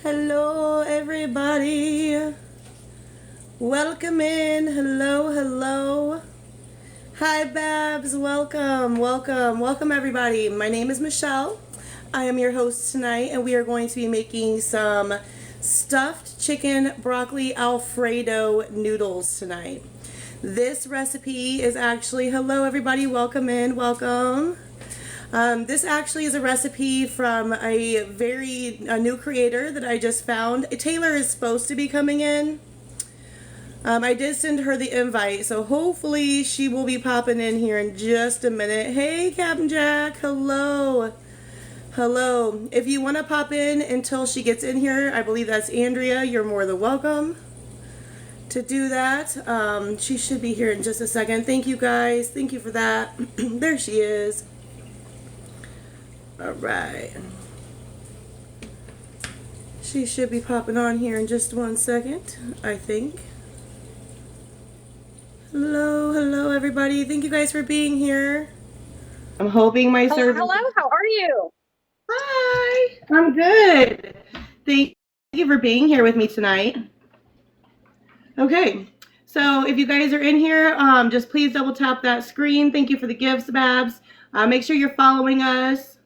Hello, everybody. Welcome in. Hello, hello. Hi, Babs. Welcome, everybody. My name is Michelle. I am your host tonight, and we are going to be making some stuffed chicken broccoli Alfredo noodles tonight. This recipe is actually, hello, everybody. Welcome in. Welcome. This actually is a recipe from a new creator that I just found. Taylor is supposed to be coming in. I did send her the invite, so hopefully she will be popping in here in just a minute. Hey, Captain Jack. Hello. Hello. If you want to pop in until she gets in here, I believe that's Andrea. You're more than welcome to do that. She should be here in just a second. Thank you, guys. Thank you for that. There she is. All right. She should be popping on here in just 1 second, I think. Hello, everybody. Thank you guys for being here. I'm hoping my service. Hello, how are you? Hi, I'm good. Thank you for being here with me tonight. Okay, so if you guys are in here, just please double tap that screen. Thank you for the gifts, Babs. Make sure you're following us.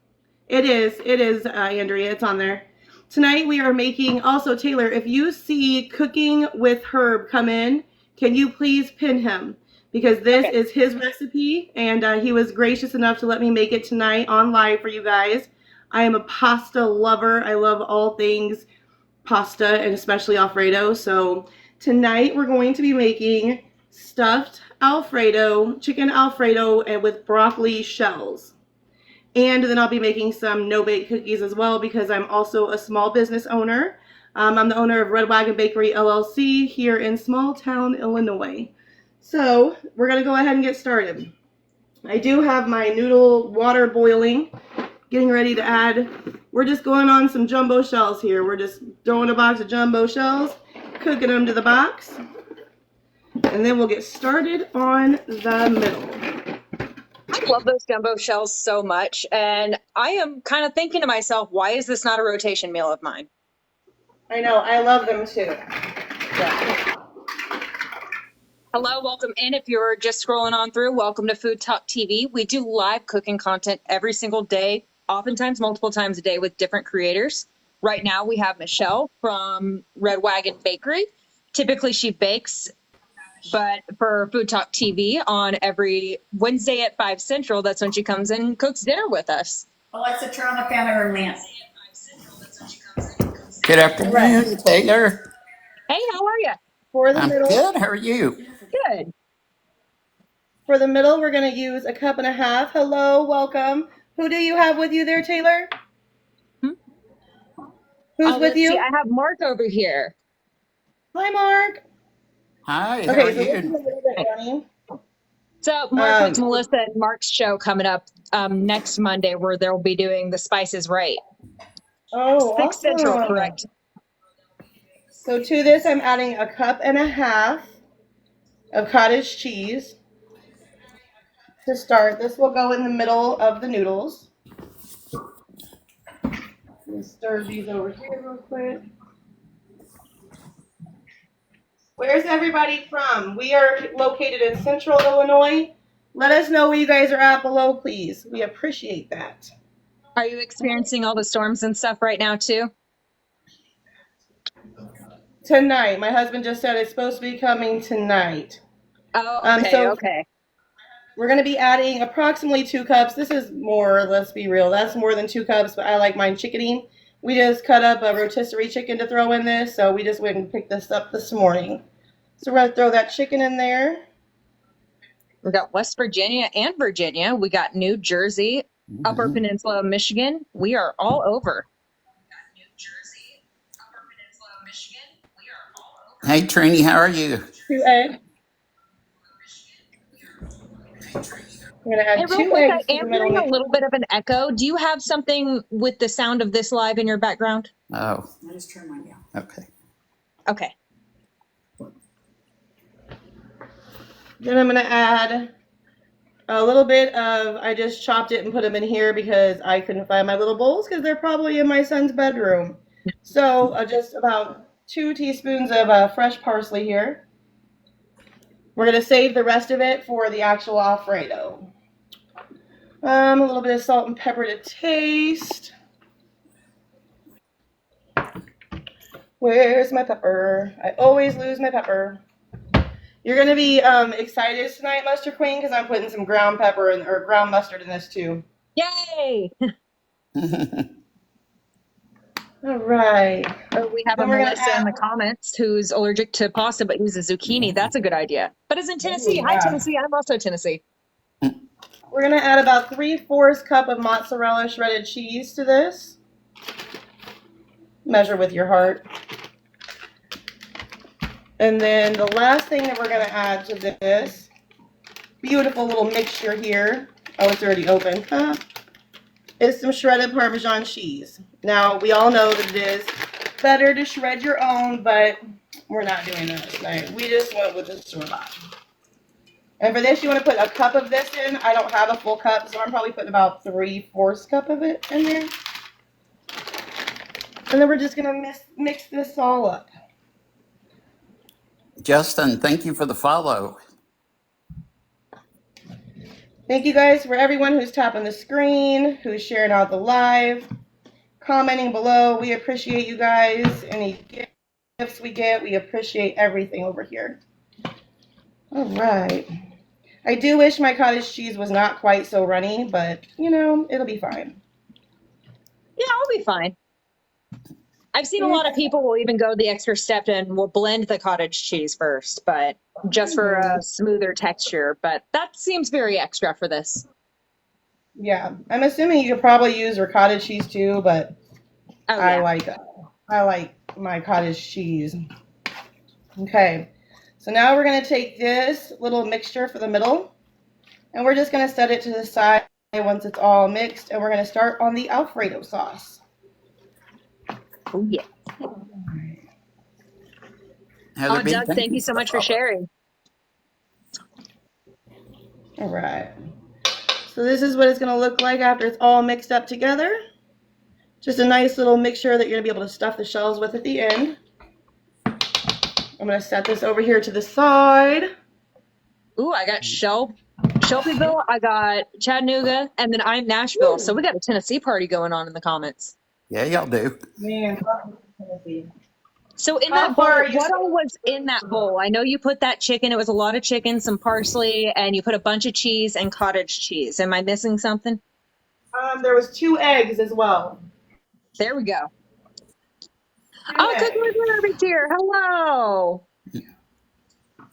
It is, Andrea. It's on there. Tonight we are making, also Taylor, if you see Cooking with Herb come in, can you please pin him? Because this is his recipe, and he was gracious enough to let me make it tonight on live for you guys. I am a pasta lover. I love all things pasta, and especially Alfredo. So tonight we're going to be making stuffed Alfredo, chicken Alfredo, and with broccoli shells. And then I'll be making some no-bake cookies as well because I'm also a small business owner. I'm the owner of Red Wagon Bakery LLC here in small town, Illinois. So we're going to go ahead and get started. I do have my noodle water boiling, getting ready to add. We're just going on some jumbo shells here. We're just throwing a box of jumbo shells, cooking them to the box, and then we'll get started on the middle. I love those jumbo shells so much, and I am kind of thinking to myself, why is this not a rotation meal of mine? I know, I love them too. Yeah. Hello, welcome in. If you're just scrolling on through, welcome to Food Talk TV. We do live cooking content every single day, oftentimes multiple times a day with different creators. Right now we have Michelle from Red Wagon Bakery. Typically she bakes, but for Food Talk TV on every Wednesday at 5 Central, that's when she comes in and cooks dinner with us. Alexa, turn on the fan or lamp. Good afternoon, Taylor. Hey, how are you? For the I'm middle, good. How are you? Good. For the middle, we're going to use 1.5 cups. Hello, welcome. Who do you have with you there, Taylor? Who's with you? See, I have Mark over here. Hi, Mark. Hi, how are Okay, so this is a you? little bit runny. So Mark, it's Melissa and Mark's show coming up next Monday where they'll be doing The Spice is Right. Oh, 6 Central, awesome. correct? So to this, I'm adding 1.5 cups of cottage cheese. To start, this will go in the middle of the noodles. Let me stir these over here real quick. Where's everybody from? We are located in Central Illinois. Let us know where you guys are at below, please. We appreciate that. Are you experiencing all the storms and stuff right now too? Tonight. My husband just said it's supposed to be coming tonight. Oh, okay, So okay. we're going to be adding approximately 2 cups. This is more, let's be real. That's more than 2 cups, but I like mine chickening. We just cut up a rotisserie chicken to throw in this, so we just went and picked this up this morning. So we're going to throw that chicken in there. We got West Virginia and Virginia. We got New Jersey, Upper Peninsula of Michigan. We are all over. Hey, Trini, how are you? 2 eggs. I'm going to add Hey, real 2 quick, eggs I to the am middle. hearing a little bit of an echo. Do you have something with the sound of this live in your background? Oh, I just turned mine down. okay. Okay. Then I'm going to add a little bit of, I just chopped it and put them in here because I couldn't find my little bowls because they're probably in my son's bedroom. So just about 2 teaspoons of fresh parsley here. We're going to save the rest of it for the actual Alfredo. A little bit of salt and pepper to taste. Where's my pepper? I always lose my pepper. You're going to be excited tonight, Mustard Queen, because I'm putting some ground pepper or ground mustard in this too. Yay! All right. Oh, we have a Then we're gonna Melissa in the add- comments who's allergic to pasta but uses zucchini. That's a good idea. But is in Tennessee. Ooh, Hi, yeah. Tennessee. I'm also Tennessee. We're going to add about 3/4 cup of mozzarella shredded cheese to this. Measure with your heart. And then the last thing that we're going to add to this beautiful little mixture here, oh, it's already open, is some shredded Parmesan cheese. Now, we all know that it is better to shred your own, but we're not doing that tonight. We just went with the store-bought. And for this, you want to put a cup of this in. I don't have a full cup, so I'm probably putting about 3/4 cup of it in there. And then we're just going to mix this all up. Justin, thank you for the follow. Thank you guys for everyone who's tapping the screen, who's sharing out the live, commenting below. We appreciate you guys. Any gifts we get, we appreciate everything over here. All right. I do wish my cottage cheese was not quite so runny, but, you know, it'll be fine. Yeah, I'll be fine. I've seen a lot of people will even go the extra step and will blend the cottage cheese first, but just for a smoother texture. But that seems very extra for this. Yeah, I'm assuming you could probably use your cottage cheese too, but Oh, I yeah. like my cottage cheese. Okay, so now we're going to take this little mixture for the middle, and we're just going to set it to the side once it's all mixed, and we're going to start on the Alfredo sauce. Oh, yeah. Heather Oh, B, Doug, thank you so for the much for follow. sharing. All right. So this is what it's going to look like after it's all mixed up together. Just a nice little mixture that you're going to be able to stuff the shells with at the end. I'm going to set this over here to the side. Ooh, I got Shelbyville, I got Chattanooga, and then I'm Nashville. So we got a Tennessee party going on in the comments. Yeah, y'all do. Man, Tennessee. So in How that bowl, far are you? what all was in that bowl? I know you put that chicken. It was a lot of chicken, some parsley, and you put a bunch of cheese and cottage cheese. Am I missing something? There was 2 eggs as well. There we go. 2 Oh, eggs. Cooking with Herbie's here. Hello.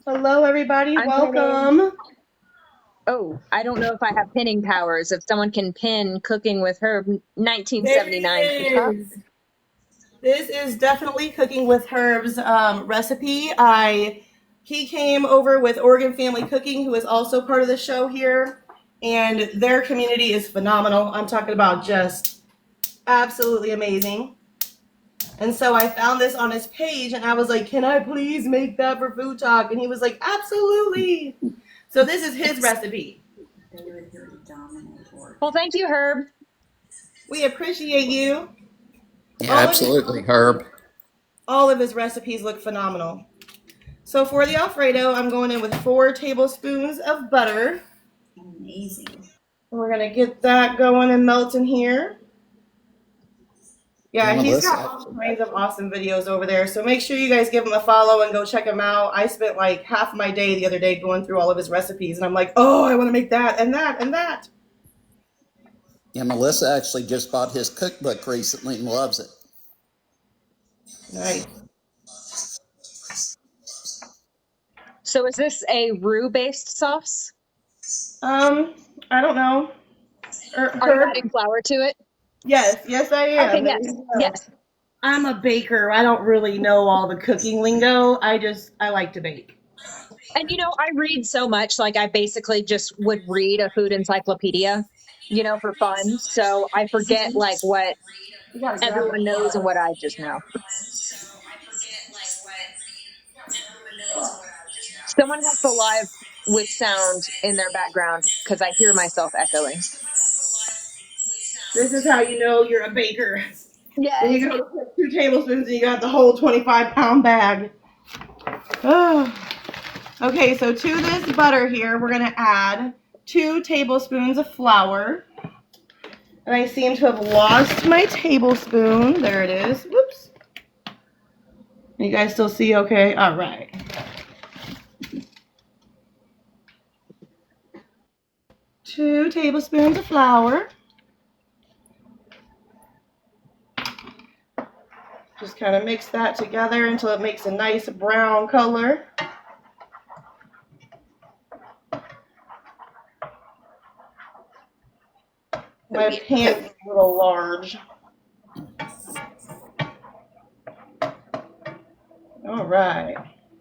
Hello, everybody. I'm Welcome. Oh, I don't know if I have pinning powers. If someone can pin Cooking with Herb 1979 to the top. This is definitely Cooking with Herb's recipe. He came over with Oregon Family Cooking, who is also part of the show here, and their community is phenomenal. I'm talking about just absolutely amazing. And so I found this on his page, and I was like, "Can I please make that for Food Talk?" And he was like, "Absolutely." So this is his recipe. Well, thank you, Herb. We appreciate you. Yeah, absolutely, Herb. All of his recipes look phenomenal. So for the Alfredo, I'm going in with 4 tablespoons of butter. Amazing. We're going to get that going and melting here. Yeah, he's got all kinds of awesome videos over there. So make sure you guys give him a follow and go check him out. I spent like half my day the other day going through all of his recipes. And I'm like, oh, I want to make that and that and that. Yeah, Melissa actually just bought his cookbook recently and loves it. Nice. So is this a roux-based sauce? I don't know. Are you adding flour to it? Yes, I am. Okay, yes. I'm a baker. I don't really know all the cooking lingo. I like to bake. And I read so much, like I basically just would read a food encyclopedia, for fun. So I forget like what everyone knows and what I just know. Someone has to live with sound in their background because I hear myself echoing. This is how you know you're a baker. Then you Yes. go to put 2 tablespoons and you got the whole 25-pound bag. Oh. Okay, so to this butter here, we're going to add 2 tablespoons of flour. And I seem to have lost my tablespoon. There it is. Whoops. You guys still see okay? All right. Two tablespoons of flour. Just kind of mix that together until it makes a nice brown color. My pan's a little large. All right.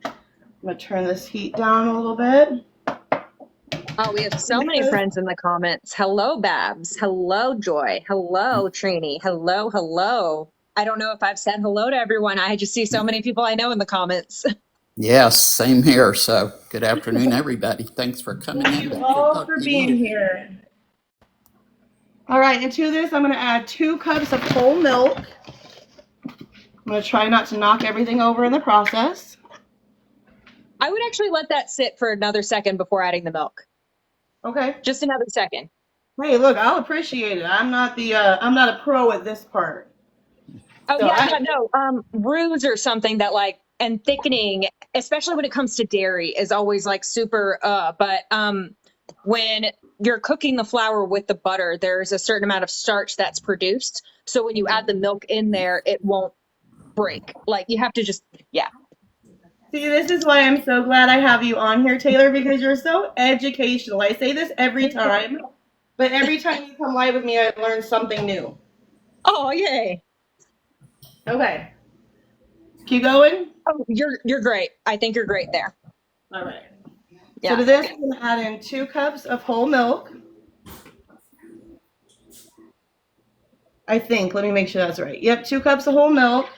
I'm going to turn this heat down a little bit. Oh, we have so many friends in the comments. Hello, Babs. Hello, Joy. Hello, Trini. Hello, hello. I don't know if I've said hello to everyone. I just see so many people I know in the comments. Yes, same here. So good afternoon, everybody. Thanks for coming in. Thank you all for being here. All right, and to this, I'm going to add 2 cups of whole milk. I'm going to try not to knock everything over in the process. I would actually let that sit for another second before adding the milk. Okay. Just another second. Hey, look, I'll appreciate it. I'm not a pro at this part. Oh, So yeah, no, roux or something that and thickening, especially when it comes to dairy, is always super, but when you're cooking the flour with the butter, there's a certain amount of starch that's produced. So when you add the milk in there, it won't break. You have to just, yeah. See, this is why I'm so glad I have you on here, Taylor, because you're so educational. I say this every time, but every time you come live with me, I learn something new. Oh, yay. Okay. Keep going? Oh, you're great. I think you're great there. All right. Yeah. So to this, I'm going to add in 2 cups of whole milk. I think. Let me make sure that's right. Yep, 2 cups of whole milk.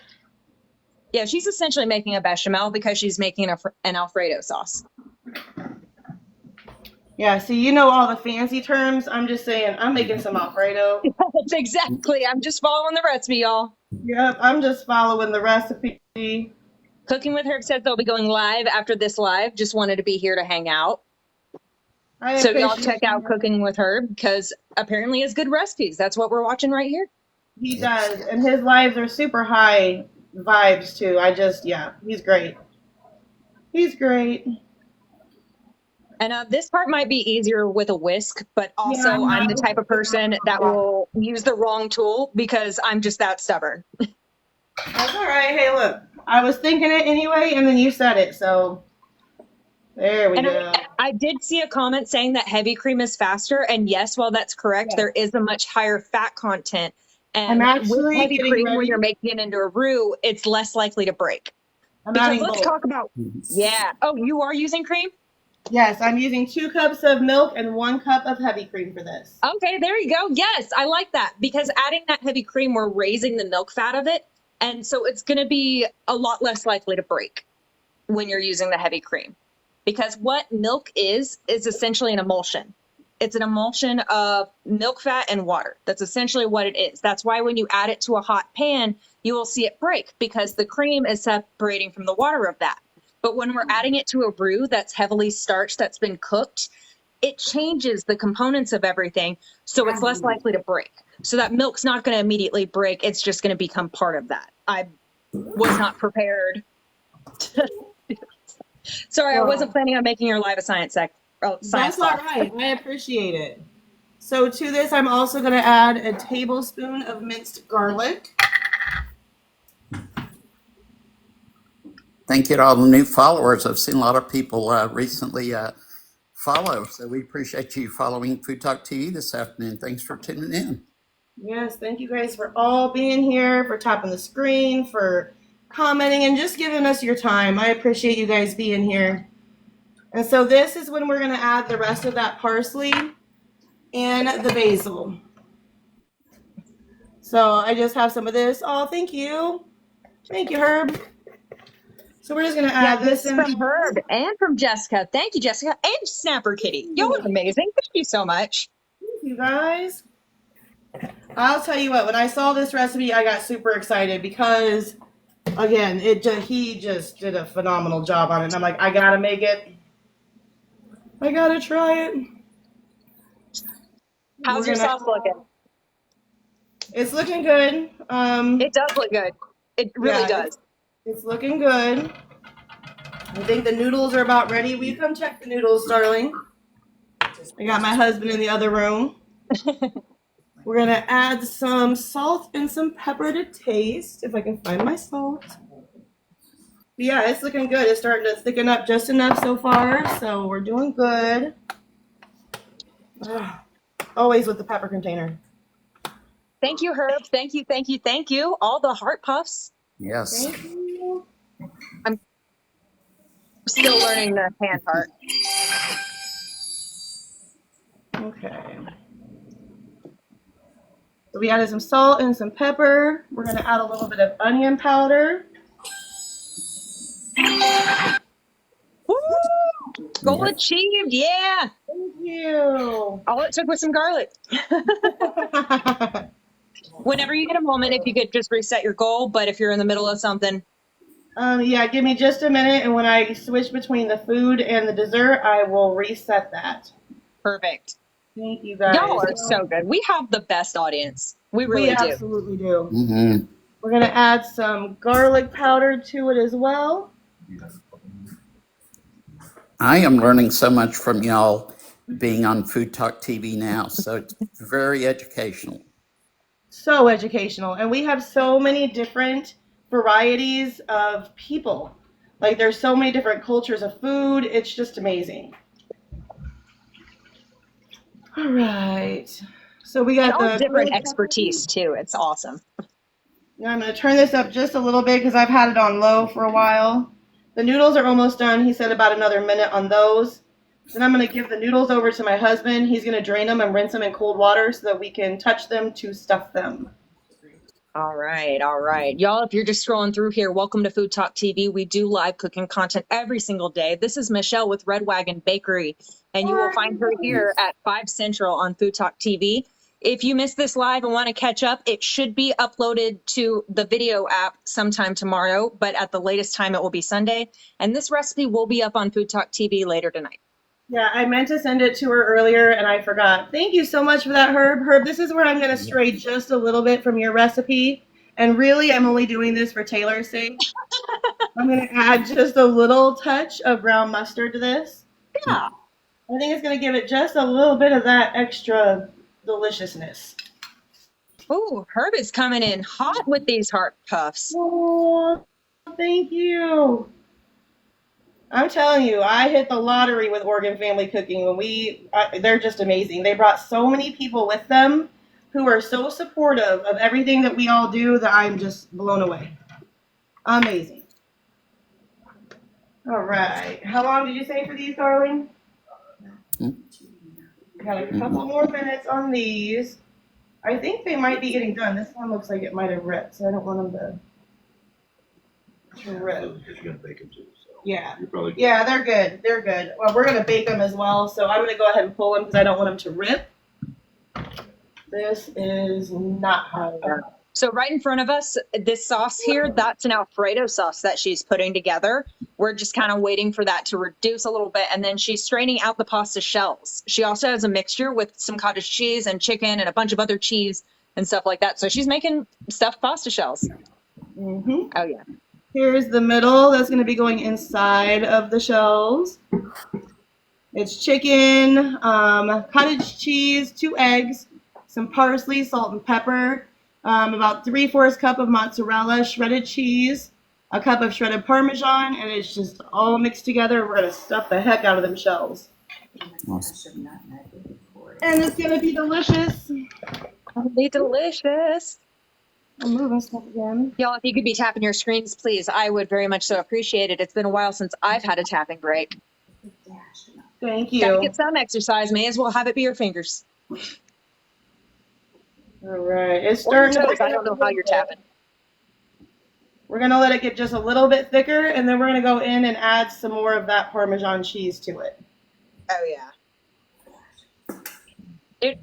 Yeah, she's essentially making a bechamel because she's making an Alfredo sauce. Yeah, see, you know all the fancy terms. I'm just saying, I'm making some Alfredo. That's exactly. I'm just following the recipe, y'all. Yep, I'm just following the recipe. Cooking with Herb says they'll be going live after this live. Just wanted to be here to hang out. So y'all check out Cooking with Herb because apparently he has good recipes. That's what we're watching right here. He does, and his lives are super high vibes too. He's great. He's great. And this part might be easier with a whisk, but also I'm the type of person that will use the wrong tool because I'm just that stubborn. That's all right. Hey, look, I was thinking it anyway, and then you said it, so there we go. I did see a comment saying that heavy cream is faster, and yes, while that's correct, there is a much higher fat content. And with heavy cream, when you're making it into a roux, it's less likely to break. Because let's talk about, Oh, you are using cream? Yes, I'm using 2 cups of milk and 1 cup of heavy cream for this. Okay, there you go. Yes, I like that because adding that heavy cream, we're raising the milk fat of it. And so it's going to be a lot less likely to break when you're using the heavy cream. Because what milk is essentially an emulsion. It's an emulsion of milk fat and water. That's essentially what it is. That's why when you add it to a hot pan, you will see it break because the cream is separating from the water of that. But when we're adding it to a roux that's heavily starched, that's been cooked, it changes the components of everything. So it's less likely to break. So that milk's not going to immediately break. It's just going to become part of that. I was not prepared. Sorry, I wasn't planning on making your live a science That's all right. I appreciate it. So to this, I'm also going to add a tablespoon of minced garlic. Thank you to all the new followers. I've seen a lot of people recently follow, so we appreciate you following Food Talk TV this afternoon. Thanks for tuning in. Yes, thank you guys for all being here, for tapping the screen, for commenting, and just giving us your time. I appreciate you guys being here. And so this is when we're going to add the rest of that parsley and the basil. So I just have some of this. Oh, thank you. Thank you, Herb. So we're just going to add this in. From Herb and from Jessica. Thank you, Jessica. And Snapper Kitty. Y'all are amazing. Thank you so much. Thank you, guys. I'll tell you what, when I saw this recipe, I got super excited because, again, he just did a phenomenal job on it. And I'm like, I gotta make it. I gotta try it. How's your sauce looking? It's looking good. It does look good. It really Yeah, does. It's looking good. I think the noodles are about ready. Will you come check the noodles, darling? I got my husband in the other room. We're gonna add some salt and some pepper to taste, if I can find my salt. But yeah, it's looking good. It's starting to thicken up just enough so far, so we're doing good. Ugh. Always with the pepper container. Thank you, Herb. Thank you, thank you, thank you. All the heart puffs. Yes. Thank you. I'm still learning the hand part. Okay. So we added some salt and some pepper. We're gonna add a little bit of onion powder. Woo! Goal achieved, yeah. Thank you. All it took was some garlic. Whenever you get a moment, if you could just reset your goal, but if you're in the middle of something. Yeah, give me just a minute, and when I switch between the food and the dessert, I will reset that. Perfect. Thank you, guys. Y'all are so good. We have the best audience. We really do. Absolutely do. Mm-hmm. We're going to add some garlic powder to it as well. I am learning so much from y'all being on Food Talk TV now, so it's very educational. So educational. And we have so many different varieties of people. Like, there's so many different cultures of food. It's just amazing. All right. So we got all the different expertise too. It's awesome. Now I'm going to turn this up just a little bit because I've had it on low for a while. The noodles are almost done. He said about another minute on those. Then I'm going to give the noodles over to my husband. He's going to drain them and rinse them in cold water so that we can touch them to stuff them. All right. All right. Y'all, if you're just scrolling through here, welcome to Food Talk TV. We do live cooking content every single day. This is Michelle with Red Wagon Bakery, and you will find her here at 5 Central on Food Talk TV. If you missed this live and want to catch up, it should be uploaded to the video app sometime tomorrow, but at the latest time, it will be Sunday. And this recipe will be up on Food Talk TV later tonight. Yeah, I meant to send it to her earlier and I forgot. Thank you so much for that, Herb. Herb, this is where I'm going to stray just a little bit from your recipe. And really, I'm only doing this for Taylor's sake. I'm going to add just a little touch of brown mustard to this. Yeah. I think it's going to give it just a little bit of that extra deliciousness. Oh, Herb is coming in hot with these heart puffs. Oh, thank you. I'm telling you, I hit the lottery with Oregon Family Cooking. They're just amazing. They brought so many people with them who are so supportive of everything that we all do that I'm just blown away. Amazing. All right. How long did you say for these, darling? Got a couple more minutes on these. I think they might be getting done. This one looks like it might have ripped, so I don't want them to rip. Because you're gonna bake them too. So Yeah. you're probably Yeah, they're good. They're good. Well, we're going to bake them as well, so I'm going to go ahead and pull them because I don't want them to rip. This is not hot enough. So right in front of us, this sauce here, that's an Alfredo sauce that she's putting together. We're just kind of waiting for that to reduce a little bit. And then she's straining out the pasta shells. She also has a mixture with some cottage cheese and chicken and a bunch of other cheese and stuff like that. So she's making stuffed pasta shells. Mm-hmm. Oh, yeah. Here's the middle. That's going to be going inside of the shells. It's chicken, cottage cheese, 2 eggs, some parsley, salt and pepper, about 3/4 cup of mozzarella, shredded cheese, a cup of shredded Parmesan, and it's just all mixed together. We're going to stuff the heck out of them shells. Awesome. And it's going to be delicious. It'll be delicious. I'm moving stuff again. Y'all, if you could be tapping your screens, please, I would very much so appreciate it. It's been a while since I've had a tapping break. Thank Gotta you. get some exercise. May as well have it be your fingers. All right. It's Or your starting to toes. I don't know how you're tapping. We're going to let it get just a little bit thicker, and then we're going to go in and add some more of that Parmesan cheese to it. Oh, yeah.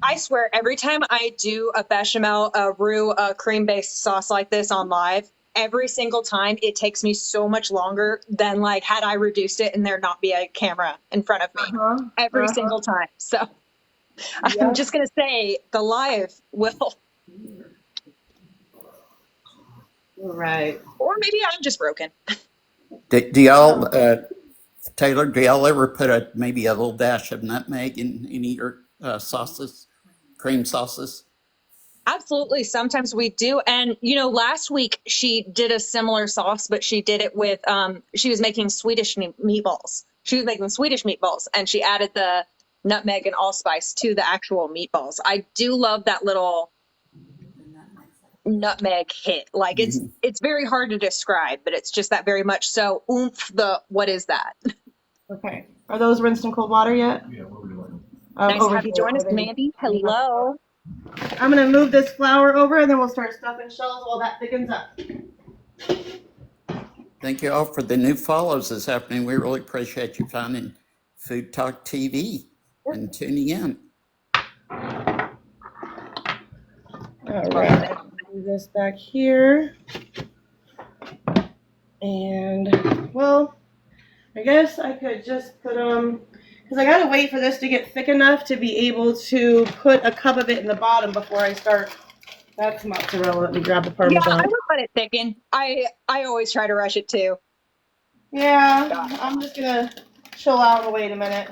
I swear, every time I do a bechamel, a roux, a cream-based sauce like this on live, every single time it takes me so much longer than like had I reduced it and there not be a camera in front of me. Uh-huh. Every single time. So I'm Yep. just gonna say the live will, Right. or maybe I'm just broken. Do y'all, Taylor, do y'all ever put maybe a little dash of nutmeg in any of your sauces, cream sauces? Absolutely. Sometimes we do. And, last week she did a similar sauce, but she did it with, she was making Swedish meatballs. She was making Swedish meatballs and she added the nutmeg and allspice to the actual meatballs. I do love that little nutmeg hit. Like it's very hard to describe, but it's just that very much so oomph what is that? Okay. Are those rinsed in cold water yet? Yeah, what we're doing. Nice to Over have you here. join us, Mandy. Hello. I'm going to move this flour over and then we'll start stuffing shells while that thickens up. Thank you all for the new follows this afternoon. We really appreciate you finding Food Talk TV and tuning in. All right. Move this back here. And, well, I guess I could just put them, because I got to wait for this to get thick enough to be able to put a cup of it in the bottom before I start. That's mozzarella. Let me grab the Yeah, Parmesan. I would let it thicken. I always try to rush it too. Yeah, I'm just going to chill out and wait a minute.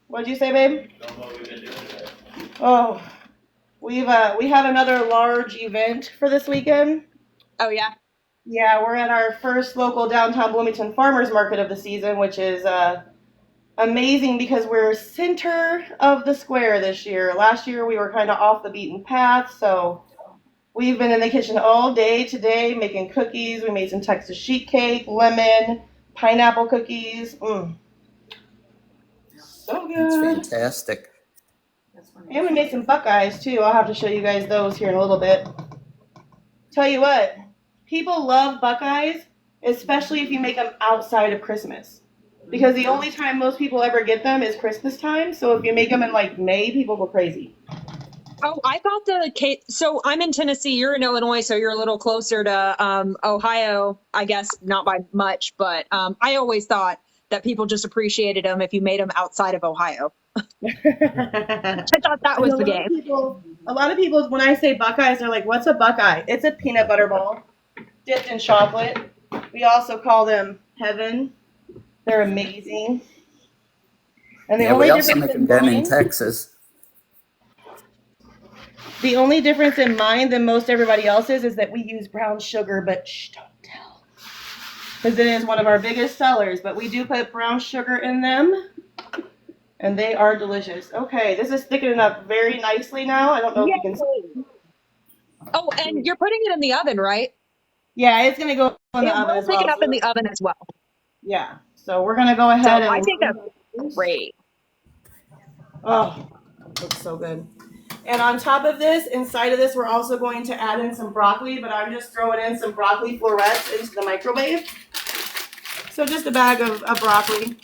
What'd you say, babe? Oh, we have another large event for this weekend. Oh, yeah. Yeah, we're at our first local downtown Bloomington farmers market of the season, which is amazing because we're center of the square this year. Last year we were kind of off the beaten path, so we've been in the kitchen all day today making cookies. We made some Texas sheet cake, lemon, pineapple cookies. So It's good. fantastic. And we made some Buckeyes too. I'll have to show you guys those here in a little bit. Tell you what, people love Buckeyes, especially if you make them outside of Christmas. Because the only time most people ever get them is Christmas time. So if you make them in like May, people go crazy. Oh, I thought the cake. So I'm in Tennessee. You're in Illinois, so you're a little closer to Ohio. I guess not by much, but I always thought that people just appreciated them if you made them outside of Ohio. I thought that was the game. A lot of people, when I say Buckeyes, they're like, "What's a Buckeye?" It's a peanut butter ball dipped in chocolate. We also call them heaven. They're amazing. And the Yeah, only we also difference make in them down in mine, Texas. the only difference in mine than most everybody else's is that we use brown sugar, but shh, don't tell. Because it is one of our biggest sellers, but we do put brown sugar in them. And they are delicious. Okay, this is thickening up very nicely now. I don't know if you can see. Oh, and you're putting it in the oven, right? Yeah, it's going to go in the It oven will as thicken well. up in the oven as well. Yeah, so we're going to go So ahead and... I think that's great. Oh, looks so good. And on top of this, inside of this, we're also going to add in some broccoli, but I'm just throwing in some broccoli florets into the microwave. So just a bag of broccoli.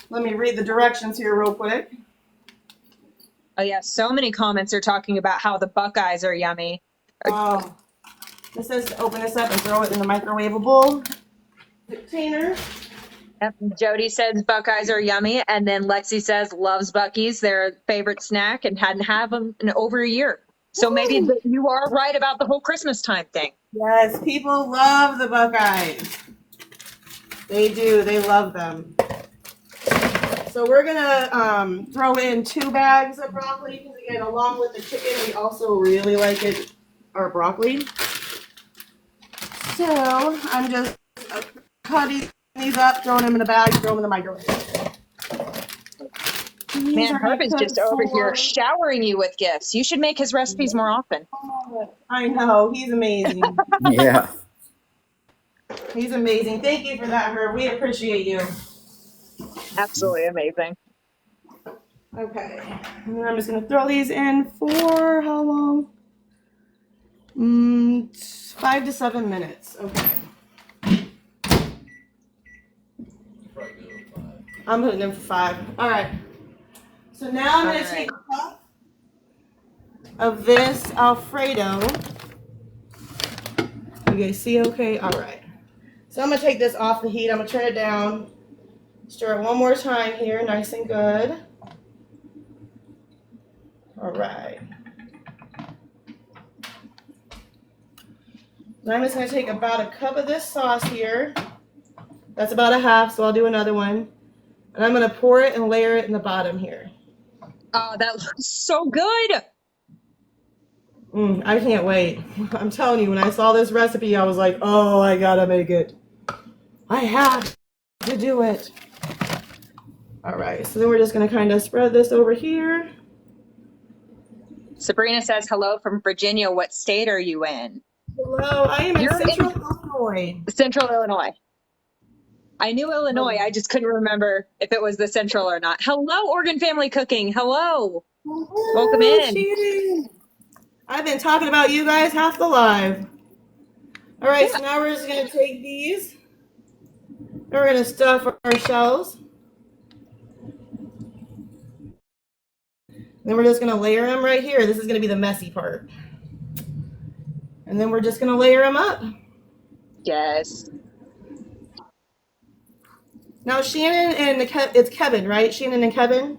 Let me read the directions here real quick. Oh, yeah. So many comments are talking about how the Buckeyes are yummy. Oh, this says to open this up and throw it in the microwavable container. Yep. Jody says Buckeyes are yummy, and then Lexi says loves Buc-ee's, their favorite snack, and hadn't had them in over a year. So maybe you are right about the whole Christmas time thing. Yes, people love the Buckeyes. They do. They love them. So we're gonna throw in 2 bags of broccoli because again, along with the chicken, we also really like our broccoli. So I'm just cutting these up, throwing them in a bag, throwing them in the microwave. Man, Herb is just over here showering you with gifts. You should make his recipes more often. I know, he's amazing. Yeah. He's amazing. Thank you for that, Herb. We appreciate you. Absolutely amazing. Okay, and then I'm just gonna throw these in for how long? 5 to 7 minutes. Okay. I'm putting them for 5. All right. So now I'm going to take a cup of this Alfredo. You guys see okay? All right. So I'm going to take this off the heat. I'm going to turn it down. Stir it one more time here, nice and good. All right. Now I'm just going to take about a cup of this sauce here. That's about a half, so I'll do another one. And I'm going to pour it and layer it in the bottom here. Oh, that looks so good. I can't wait. I'm telling you, when I saw this recipe, I was like, oh, I got to make it. I have to do it. All right, so then we're just going to kind of spread this over here. Sabrina says hello from Virginia. What state are you in? Hello, I am in You're Central Illinois. Central Illinois. I knew Illinois. I just couldn't remember if it was the Central or not. Hello, Oregon Family Cooking. Hello. Welcome in. Cheating. I've been talking about you guys half the live. All right, so now we're just going to take these. And we're going to stuff our shells. Then we're just going to layer them right here. This is going to be the messy part. And then we're just going to layer them up. Yes. Now, Shannon and it's Kevin, right? Shannon and Kevin?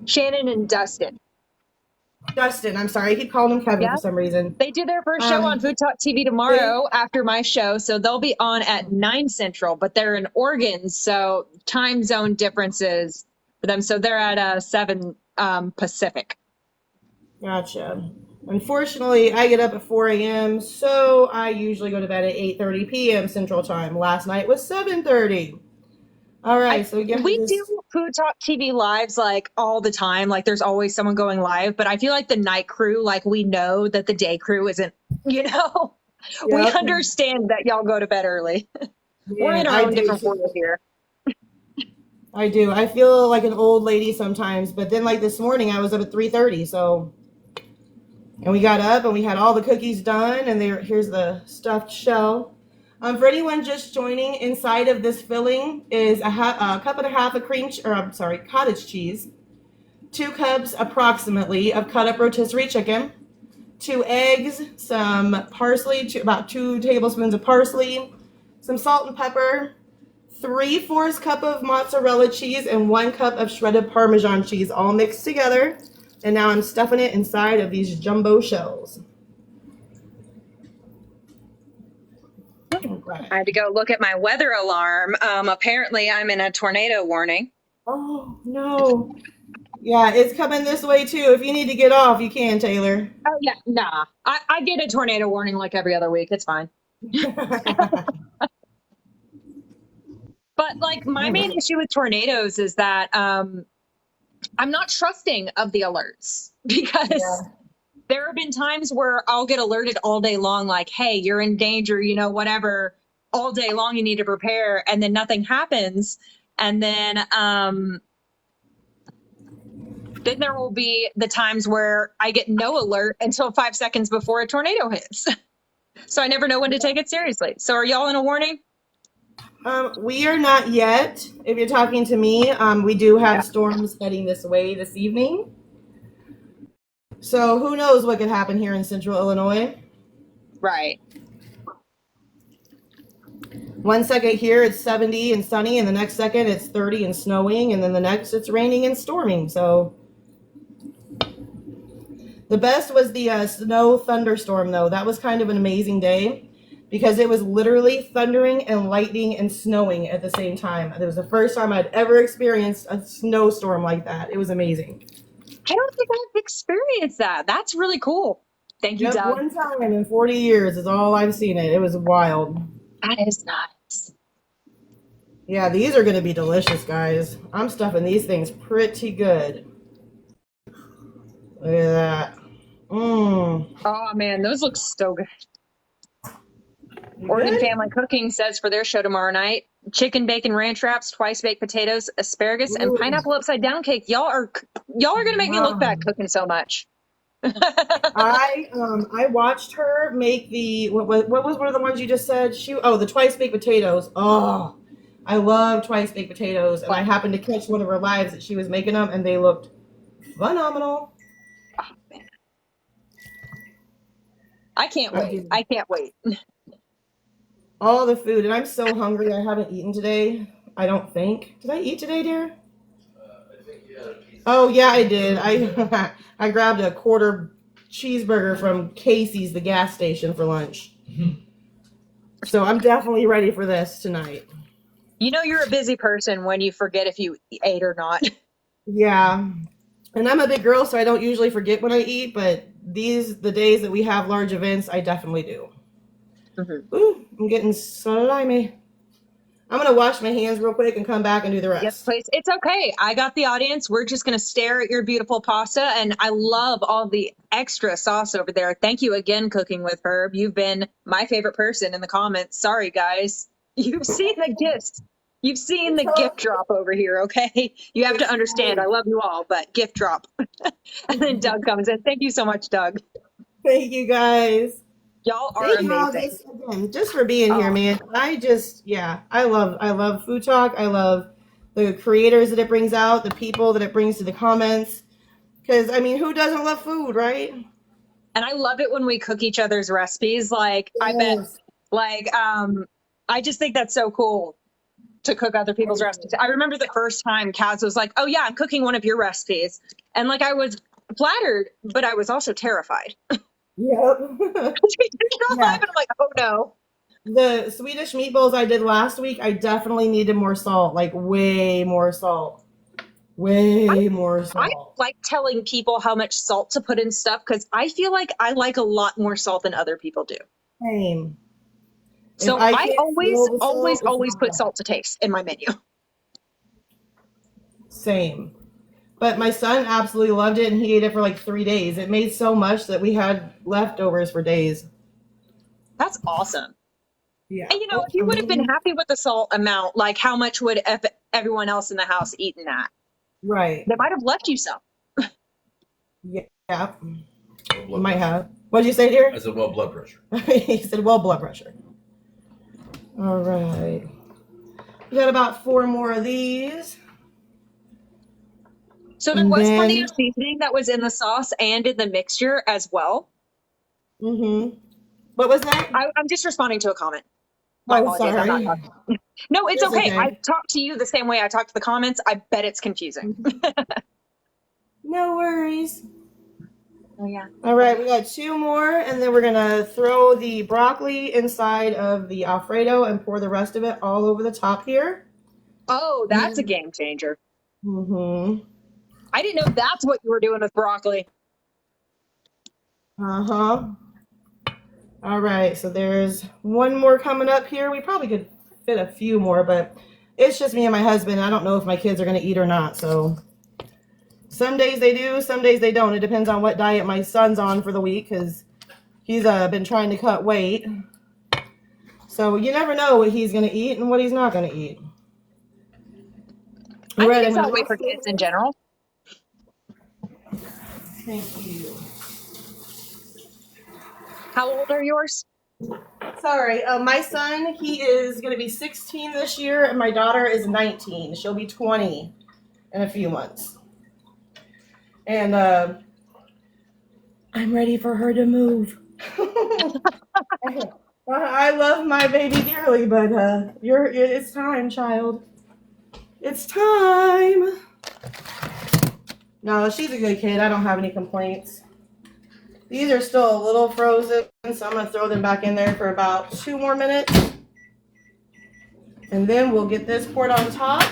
Shannon and Dustin. Dustin, I'm sorry. I keep calling him Kevin for some reason. They do their first show on Food Talk TV tomorrow after my show. So they'll be on at 9 Central, but they're in Oregon. So time zone differences for them. So they're at 7 Pacific. Gotcha. Unfortunately, I get up at 4 a.m., so I usually go to bed at 8:30 p.m. Central Time. Last night was 7:30. All right, so again, we do Food Talk TV lives like all the time. Like there's always someone going live, but I feel like the night crew, like we know that the day crew isn't, we understand that y'all go to bed early. We're in our own different world here. I do. I feel like an old lady sometimes, but then like this morning I was up at 3:30, so, and we got up and we had all the cookies done, and here's the stuffed shell. For anyone just joining, inside of this filling is a cup and a half of cottage cheese, 2 cups approximately of cut up rotisserie chicken, 2 eggs, some parsley, about 2 tablespoons of parsley, some salt and pepper, 3/4 cup of mozzarella cheese, and 1 cup of shredded Parmesan cheese, all mixed together. And now I'm stuffing it inside of these jumbo shells. I had to go look at my weather alarm. Apparently I'm in a tornado warning. Oh, no. Yeah, it's coming this way too. If you need to get off, you can, Taylor. Oh, yeah. Nah. I get a tornado warning like every other week. It's fine. But like my main issue with tornadoes is that I'm not trusting of the alerts because there have been times where I'll get alerted all day long, like, hey, you're in danger, whatever, all day long, you need to prepare. And then nothing happens. And then there will be the times where I get no alert until 5 seconds before a tornado hits. So I never know when to take it seriously. So are y'all in a warning? We are not yet. If you're talking to me, we do have storms heading this way this evening. So who knows what could happen here in Central Illinois. Right. 1 second here it's 70 and sunny, and the next second it's 30 and snowing, and then the next it's raining and storming. So the best was the snow thunderstorm, though. That was kind of an amazing day because it was literally thundering and lightning and snowing at the same time. It was the first time I'd ever experienced a snowstorm like that. It was amazing. I don't think I've experienced that. That's really cool. Thank you, Doug. One time in 40 years is all I've seen it. It was wild. That is nuts. Yeah, these are going to be delicious, guys. I'm stuffing these things pretty good. Look at that. Oh, man, those look so good. Oregon Family Cooking says for their show tomorrow night, chicken bacon ranch wraps, twice baked potatoes, asparagus, and pineapple upside down cake. Y'all are gonna make me look bad cooking so much. I watched her make the what was one of the ones you just said? The twice baked potatoes. Oh, I love twice baked potatoes, and I happened to catch one of her lives that she was making them, and they looked phenomenal. Oh, man. I can't wait. I can't wait. All the food, and I'm so hungry. I haven't eaten today. I don't think. Did I eat today, dear? I think you had a piece. Oh yeah, I did. I I grabbed a quarter cheeseburger from Casey's, the gas station, for lunch. So I'm definitely ready for this tonight. You know you're a busy person when you forget if you ate or not. Yeah, and I'm a big girl, so I don't usually forget when I eat. But the days that we have large events, I definitely do. Mm-hmm. Ooh, I'm getting slimy. I'm gonna wash my hands real quick and come back and do the rest. Yes, please. It's okay. I got the audience. We're just going to stare at your beautiful pasta. And I love all the extra sauce over there. Thank you again, Cooking with Herb. You've been my favorite person in the comments. Sorry, guys. You've seen the gifts. You've seen the gift drop over here, okay? You have to understand. I love you all, but gift drop. And then Doug comes in. Thank you so much, Doug. Thank you guys. Y'all are Thank y'all amazing. just for being here, man. I love Food Talk. I love the creators that it brings out, the people that it brings to the comments. Because, I mean, who doesn't love food, right? And I love it when we cook each other's recipes. Like, I bet, like, I just think that's so cool to cook other people's recipes. I remember the first time Kaz was like, oh yeah, I'm cooking one of your recipes. And like, I was flattered, but I was also terrified. Yep. Yeah. And I'm like, oh no. The Swedish meatballs I did last week, I definitely needed more salt, like way more salt. More salt. I like telling people how much salt to put in stuff because I feel like I like a lot more salt than other people do. Same. So I always put salt to taste in my menu. Same. But my son absolutely loved it, and he ate it for like 3 days. It made so much that we had leftovers for days. That's awesome. Yeah. And you know, if you would have been happy with the salt amount, like how much would everyone else in the house eaten that? Right. They might have left you some. Yeah. Might have. What did you say, dear? I said, well, blood pressure. He said, well, blood pressure. All right. We got about 4 more of these. So there was plenty of seasoning that was in the sauce and in the mixture as well. Mm-hmm. What was that? I'm just responding to a comment. My apologies. Sorry. I'm not talking. No, it's okay. I talk to you the same way I talk to the comments. I bet it's confusing. No worries. Oh, yeah. All right, we got 2 more, and then we're going to throw the broccoli inside of the Alfredo and pour the rest of it all over the top here. Oh, that's a game changer. Mm-hmm. I didn't know that's what you were doing with broccoli. Uh-huh. All right, so there's 1 more coming up here. We probably could fit a few more, but it's just me and my husband. I don't know if my kids are going to eat or not, so some days they do, some days they don't. It depends on what diet my son's on for the week because he's been trying to cut weight. So you never know what he's going to eat and what he's not going to eat. I think it's that way for kids in general. Thank you. How old are yours? Sorry, my son, he is going to be 16 this year, and my daughter is 19. She'll be 20 in a few months. And I'm ready for her to move. I love my baby dearly, but it's time, child. It's time. No, she's a good kid. I don't have any complaints. These are still a little frozen, so I'm going to throw them back in there for about 2 more minutes. And then we'll get this poured on top.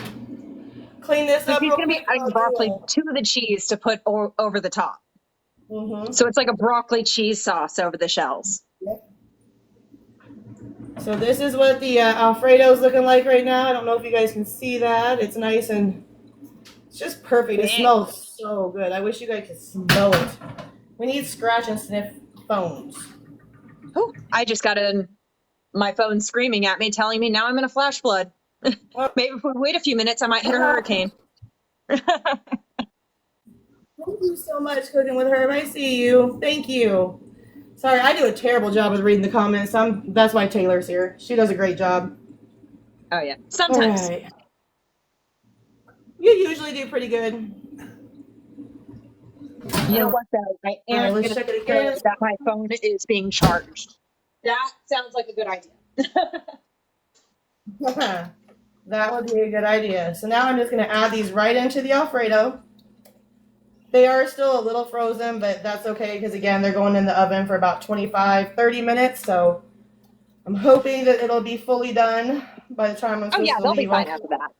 Clean this up. He's going to be adding broccoli to the cheese to put over the top. Mm-hmm. So it's like a broccoli cheese sauce over the shells. Yep. So this is what the Alfredo's looking like right now. I don't know if you guys can see that. It's nice and it's just perfect. It smells so good. I wish you guys could smell it. We need scratch and sniff phones. Oh, I just got my phone screaming at me, telling me now I'm in a flash flood. Maybe if we wait a few minutes, I might hit a hurricane. Thank you so much, Cooking with Herb. I see you. Thank you. Sorry, I do a terrible job of reading the comments. That's why Taylor's here. She does a great job. Oh yeah, All sometimes. right. You usually do pretty good. You know what though? I All right, am let's gonna check it make sure again. that my phone is being charged. That sounds like a good idea. That would be a good idea. So now I'm just going to add these right into the Alfredo. They are still a little frozen, but that's okay because, again, they're going in the oven for about 25-30 minutes. So I'm hoping that it'll be fully done by the time I'm Oh yeah, supposed to they'll be leave. fine after that.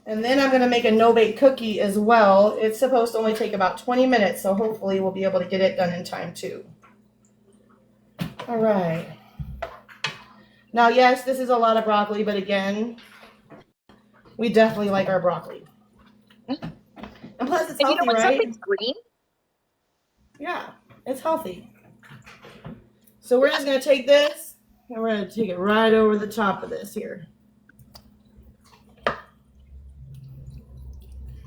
And then I'm going to make a no-bake cookie as well. It's supposed to only take about 20 minutes, so hopefully we'll be able to get it done in time too. All right. Now, yes, this is a lot of broccoli, but again, we definitely like our broccoli. And plus, it's And you know healthy, what? right? Something's green. Yeah, it's healthy. So we're just going to take this, and we're going to take it right over the top of this here.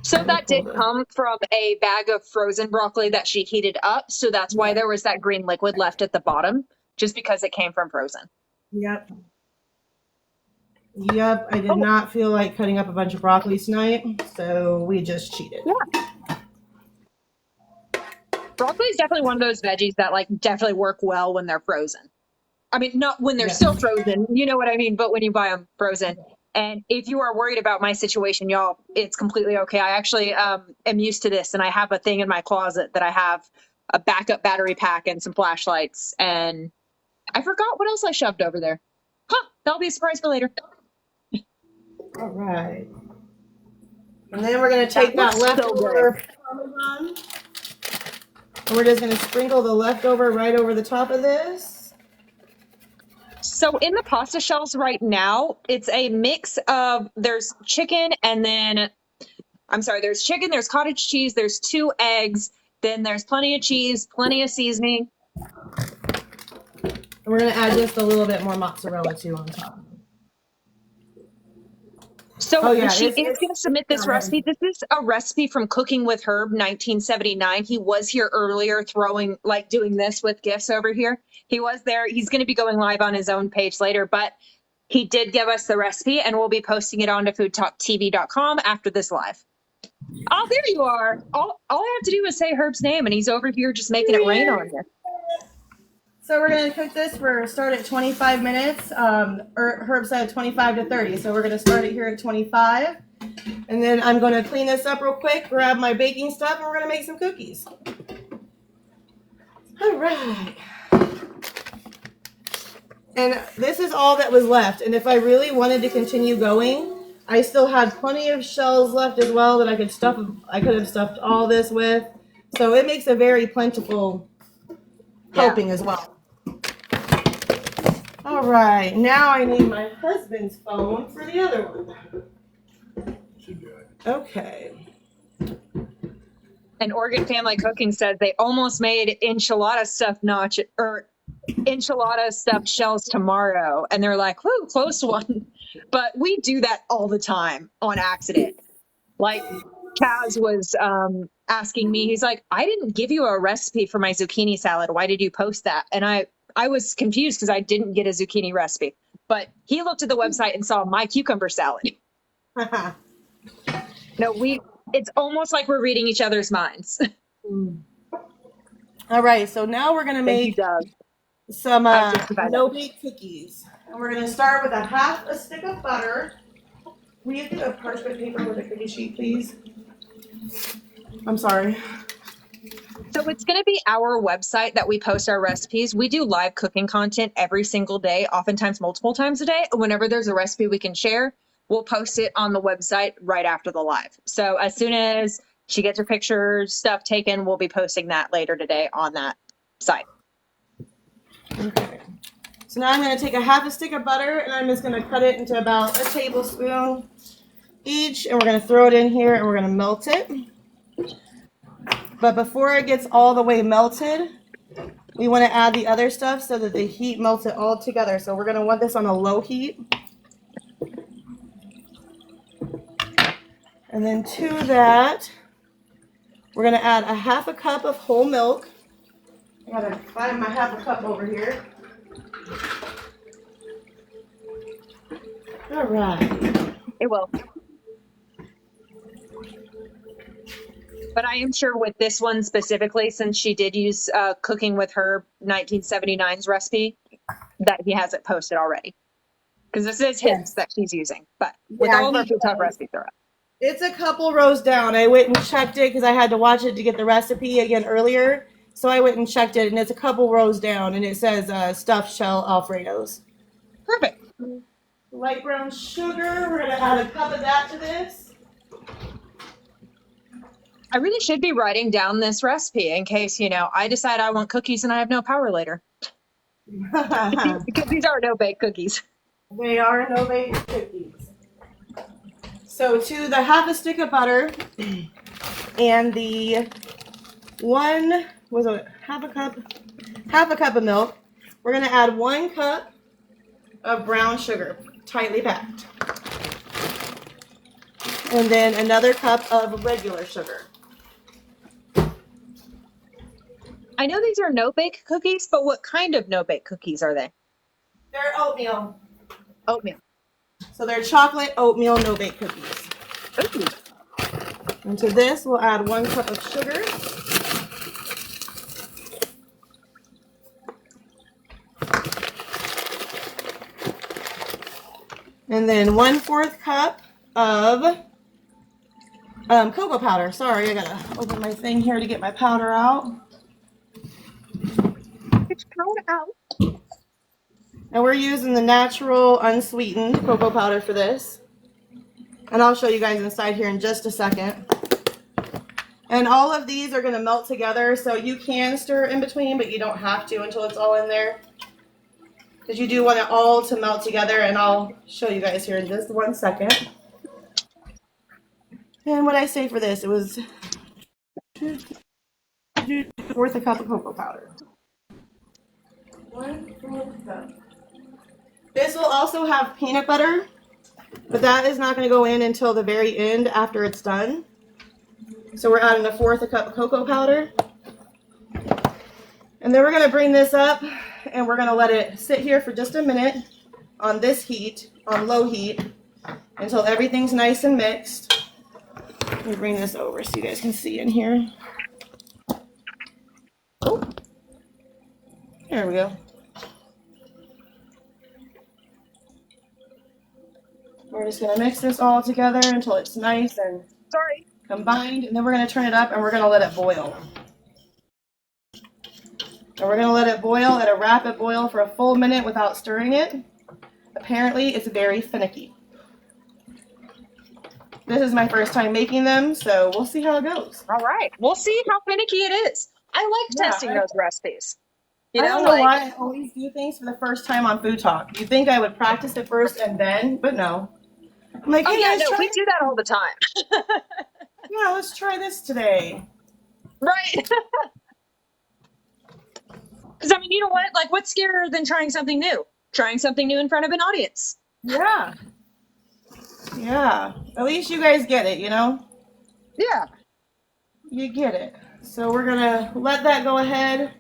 So that did come from a bag of frozen broccoli that she heated up. So that's why there was that green liquid left at the bottom, just because it came from frozen. Yep. Yep, I did not feel like cutting up a bunch of broccoli tonight, so we just cheated. Yeah. Broccoli is definitely one of those veggies that like definitely work well when they're frozen. I mean, not when they're Yes. still frozen, you know what I mean, but when you buy them frozen. And if you are worried about my situation, y'all, it's completely okay. I actually am used to this, and I have a thing in my closet that I have a backup battery pack and some flashlights, and I forgot what else I shoved over there. Huh, that'll be a surprise for later. All right. And then we're going to take that looks so leftover Parmesan, and we're just going to sprinkle the leftover right over the top of this. So in the pasta shells right now, it's a mix of there's chicken and then there's chicken, there's cottage cheese, there's 2 eggs, then there's plenty of cheese, plenty of seasoning. And we're going to add just a little bit more mozzarella too on top. So she is it's going to submit this recipe. This is a recipe from Cooking with Herb 1979. He was here earlier doing this with gifts over here. He was there. He's going to be going live on his own page later, but he did give us the recipe and we'll be posting it onto FoodtokTV.com after this live. Oh, there you are. All I have to do is say Herb's name and he's over here just making it rain on you. So we're going to cook this start at 25 minutes. Herb said 25 to 30. So we're going to start it here at 25. And then I'm going to clean this up real quick, grab my baking stuff, and we're going to make some cookies. All right. And this is all that was left. And if I really wanted to continue going, I still had plenty of shells left as well that I could have stuffed all this with. So it makes a very plentiful helping as well. All right, now I need my husband's phone for the other one. Okay. And Oregon Family Cooking says they almost made enchilada stuffed shells tomorrow. And they're like, whoo, close one. But we do that all the time on accident. Like Kaz was asking me, he's like, I didn't give you a recipe for my zucchini salad. Why did you post that? And I was confused because I didn't get a zucchini recipe. But he looked at the website and saw my cucumber salad. It's almost like we're reading each other's minds. All right, so now we're going to make some no-bake cookies. And we're going to start with a half a stick of butter. Will you get a parchment paper with a cookie sheet, please? I'm sorry. So it's going to be our website that we post our recipes. We do live cooking content every single day, oftentimes multiple times a day. Whenever there's a recipe we can share, we'll post it on the website right after the live. So as soon as she gets her pictures, stuff taken, we'll be posting that later today on that site. Okay. So now I'm going to take a half a stick of butter and I'm just going to cut it into about a tablespoon each. And we're going to throw it in here and we're going to melt it. But before it gets all the way melted, we want to add the other stuff so that the heat melts it all together. So we're going to want this on a low heat. And then to that, we're going to add a half a cup of whole milk. I got to find my half a cup over here. All right. It will. But I am sure with this one specifically, since she did use cooking with her 1979's recipe, that he has it posted already. Because this is his that she's using. But with Yeah, all of our he Food Talk does. recipes are up. It's a couple rows down. I went and checked it because I had to watch it to get the recipe again earlier. So I went and checked it, and it's a couple rows down, and it says stuffed shell Alfredos. Perfect. Light brown sugar. We're gonna add a cup of that to this. I really should be writing down this recipe in case, I decide I want cookies and I have no power later. Because these are no-bake cookies. They are no bake cookies. So to the half a stick of butter and the half a cup of milk, we're gonna add 1 cup of brown sugar, tightly packed. And then another cup of regular sugar. I know these are no-bake cookies, but what kind of no-bake cookies are they? They're oatmeal. Oatmeal. So they're chocolate oatmeal no bake cookies. Ooh. And to this, we'll add 1 cup of sugar. And then 1/4 cup of cocoa powder. Sorry, I gotta open my thing here to get my powder out. It's powder out. And we're using the natural unsweetened cocoa powder for this. And I'll show you guys inside here in just a second. And all of these are gonna melt together, so you can stir in between, but you don't have to until it's all in there. Because you do want it all to melt together, and I'll show you guys here in just 1 second. And what I say for this, it was 1/4 cup of cocoa powder. 1/4 cup. This will also have peanut butter, but that is not going to go in until the very end after it's done. So we're adding 1/4 cup of cocoa powder. And then we're going to bring this up and we're going to let it sit here for just a minute on this heat, on low heat, until everything's nice and mixed. Let me bring this over so you guys can see in here. Oh, there we go. We're just going to mix this all together until it's nice and combined, and then we're going to turn it up and we're going to let it boil. And we're going to let it boil at a rapid boil for a full minute without stirring it. Apparently, it's very finicky. This is my first time making them, so we'll see how it goes. All right. We'll see how finicky it is. I like testing those recipes. I don't know why I always do things for the first time on Food Talk. You'd think I would practice it first and then, but no. I'm like, hey, yeah, no, we do that all the time. Yeah, let's try this today. Right. Because, I mean, you know what? Like, what's scarier than trying something new? Trying something new in front of an audience. Yeah. Yeah. At least you guys get it, you know? Yeah. You get it. So we're going to let that go ahead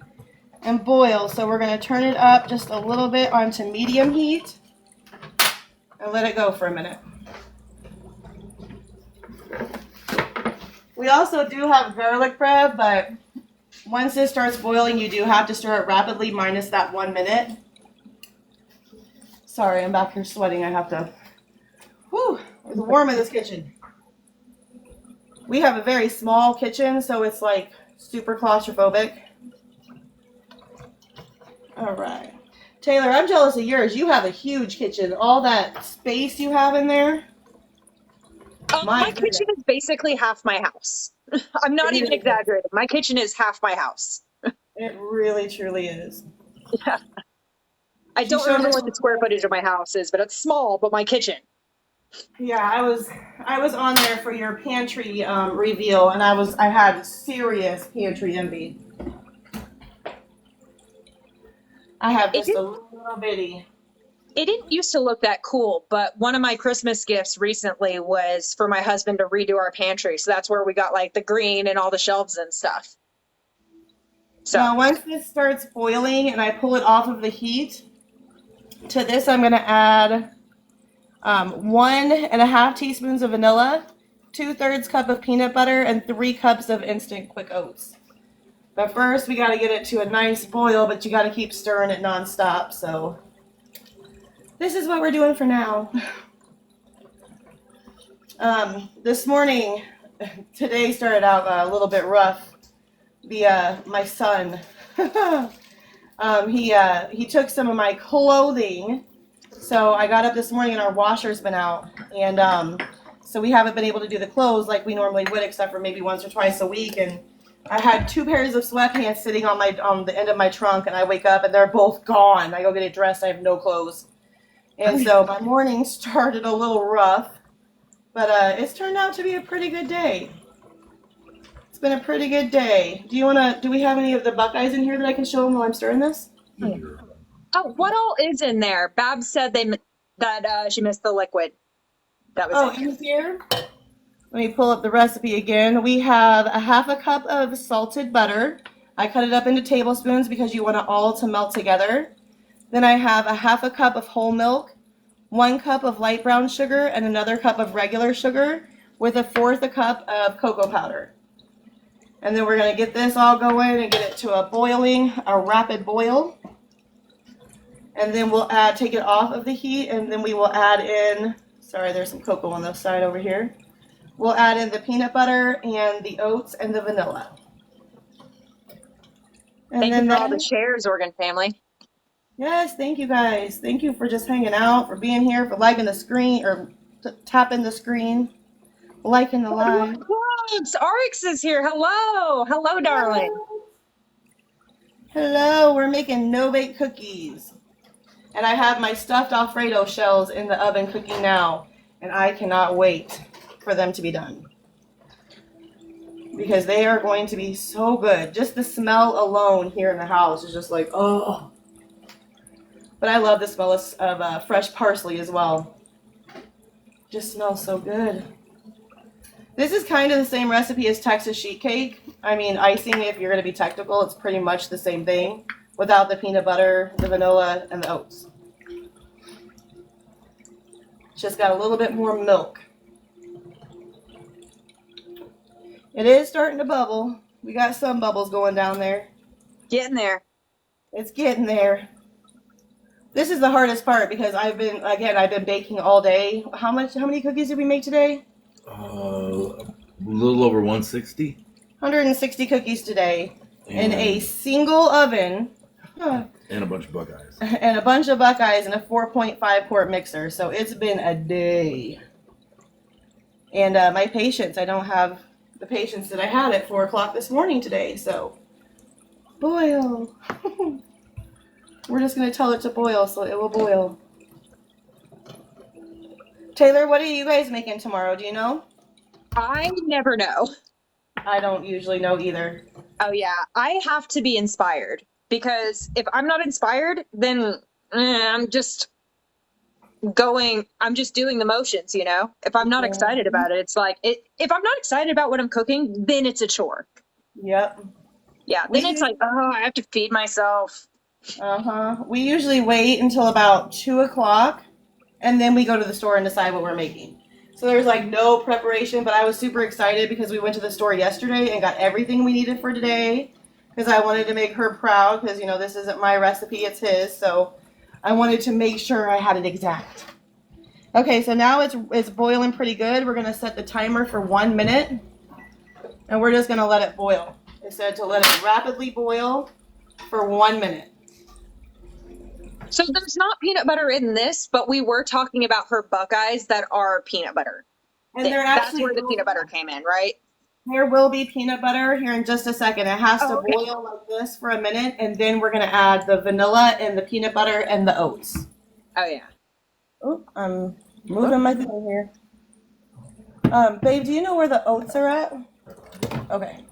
and boil. So we're going to turn it up just a little bit onto medium heat and let it go for a minute. We also do have garlic bread, but once it starts boiling, you do have to stir it rapidly, minus that 1 minute. Sorry, I'm back here sweating. I have to. Whew, it's warm in this kitchen. We have a very small kitchen, so it's like super claustrophobic. All right. Taylor, I'm jealous of yours. You have a huge kitchen. All that space you have in there. My kitchen is basically half my house. I'm not even exaggerating. My kitchen is half my house. It really, truly is. Yeah. I don't remember what the square footage of my house is, but it's small, but my kitchen. Yeah, I was on there for your pantry reveal, and I had serious pantry envy. I have just a little bitty. It didn't used to look that cool, but one of my Christmas gifts recently was for my husband to redo our pantry. So that's where we got like the green and all the shelves and stuff. So now once this starts boiling and I pull it off of the heat, to this I'm going to add 1.5 teaspoons of vanilla, 2/3 cup of peanut butter, and 3 cups of instant quick oats. But first, we got to get it to a nice boil, but you got to keep stirring it nonstop. So this is what we're doing for now. This morning, today started out a little bit rough. My son, he took some of my clothing. So I got up this morning and our washer's been out, and so we haven't been able to do the clothes like we normally would, except for maybe once or twice a week. And I had 2 pairs of sweatpants sitting on the end of my trunk, and I wake up and they're both gone. I go get it dressed, I have no clothes, and so my morning started a little rough, but it's turned out to be a pretty good day. It's been a pretty good day. Do we have any of the Buckeyes in here that I can show them while I'm stirring this? Oh, what all is in there? Babs said that she missed the liquid. That was it. In here? Let me pull up the recipe again. We have 1/2 cup of salted butter. I cut it up into tablespoons because you want it all to melt together. Then I have 1/2 cup of whole milk, 1 cup of light brown sugar, and another cup of regular sugar with 1/4 cup of cocoa powder. And then we're going to get this all going and get it to a rapid boil. And then we'll take it off of the heat, and then we will add in, sorry, there's some cocoa on the side over here. We'll add in the peanut butter and the oats and the vanilla. And Thank you for all the shares, Oregon family. Yes, thank you guys. Thank you for just hanging out, for being here, for liking the screen, or tapping the screen, liking the live. Yes, Arix is here. Hello. Hello, darling. Hello, we're making no-bake cookies. And I have my stuffed Alfredo shells in the oven cooking now, and I cannot wait for them to be done, because they are going to be so good. Just the smell alone here in the house is just like, oh. But I love the smell of fresh parsley as well. Just smells so good. This is kind of the same recipe as Texas sheet cake. I mean, icing, if you're going to be technical, it's pretty much the same thing without the peanut butter, the vanilla, and the oats. Just got a little bit more milk. It is starting to bubble. We got some bubbles going down there. Getting there. It's getting there. This is the hardest part because I've been baking all day. How many cookies did we make today? A little over 160. 160 cookies today in a single oven. And a bunch of Buckeyes. And a bunch of Buckeyes in a 4.5 quart mixer. So it's been a day. And my patience, I don't have the patience that I had at 4 o'clock this morning today. So boil. We're just going to tell it to boil, so it will boil. Taylor, what are you guys making tomorrow? Do you know? I never know. I don't usually know either. Oh, yeah. I have to be inspired, because if I'm not inspired, then I'm just doing the motions, you know? If I'm not excited about it, it's like, if I'm not excited about what I'm cooking, then it's a chore. Yep. Yeah, then it's like, oh, I have to feed myself. We usually wait until about 2 o'clock, and then we go to the store and decide what we're making. So there's like no preparation, but I was super excited because we went to the store yesterday and got everything we needed for today, because I wanted to make her proud, because, you know, this isn't my recipe, it's his, so I wanted to make sure I had it exact. Okay, so now it's boiling pretty good. We're going to set the timer for 1 minute, and we're just going to let it boil. It said to let it rapidly boil for 1 minute. So there's not peanut butter in this, but we were talking about her Buckeyes that are peanut butter. And That's where the peanut butter came in, right? There will be peanut butter here in just a second. It has to boil like this for a minute, and then we're going to add the vanilla and the peanut butter and the oats. Oh, yeah. Oh, I'm moving my thing here. Babe, do you know where the oats are at? Okay.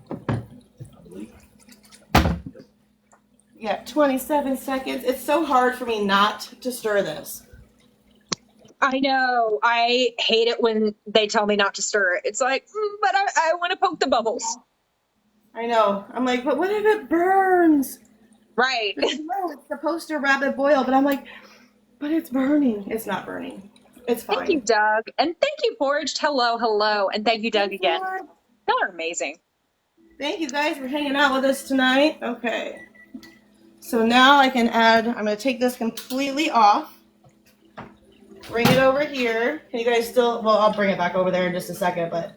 Yeah, 27 seconds. It's so hard for me not to stir this. I know. I hate it when they tell me not to stir it. It's like, but I want to poke the bubbles. I know. I'm like, but what if it burns? Right. It's supposed to rapid boil, but I'm like, but it's burning. It's not burning. It's Thank you, fine. Doug. And thank you, Forged. Hello, hello. And thank you, Doug, again. Y'all are amazing. Thank you guys for hanging out with us tonight. Okay. So now I can add, I'm going to take this completely off. Bring it over here. Can you guys still, well, I'll bring it back over there in just a second, but.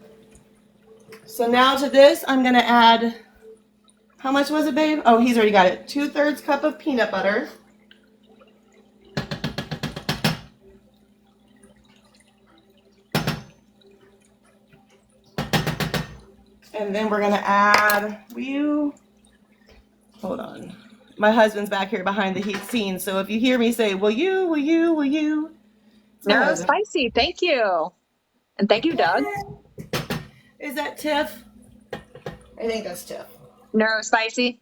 So now to this, I'm going to add, how much was it, babe? Oh, he's already got it. 2/3 cup of peanut butter. And then we're going to add, hold on. My husband's back here behind the scenes, so if you hear me say, will you? It's my No, husband. spicy. Thank you. And thank you, Doug. Is that Tiff? I think that's Tiff. No, spicy.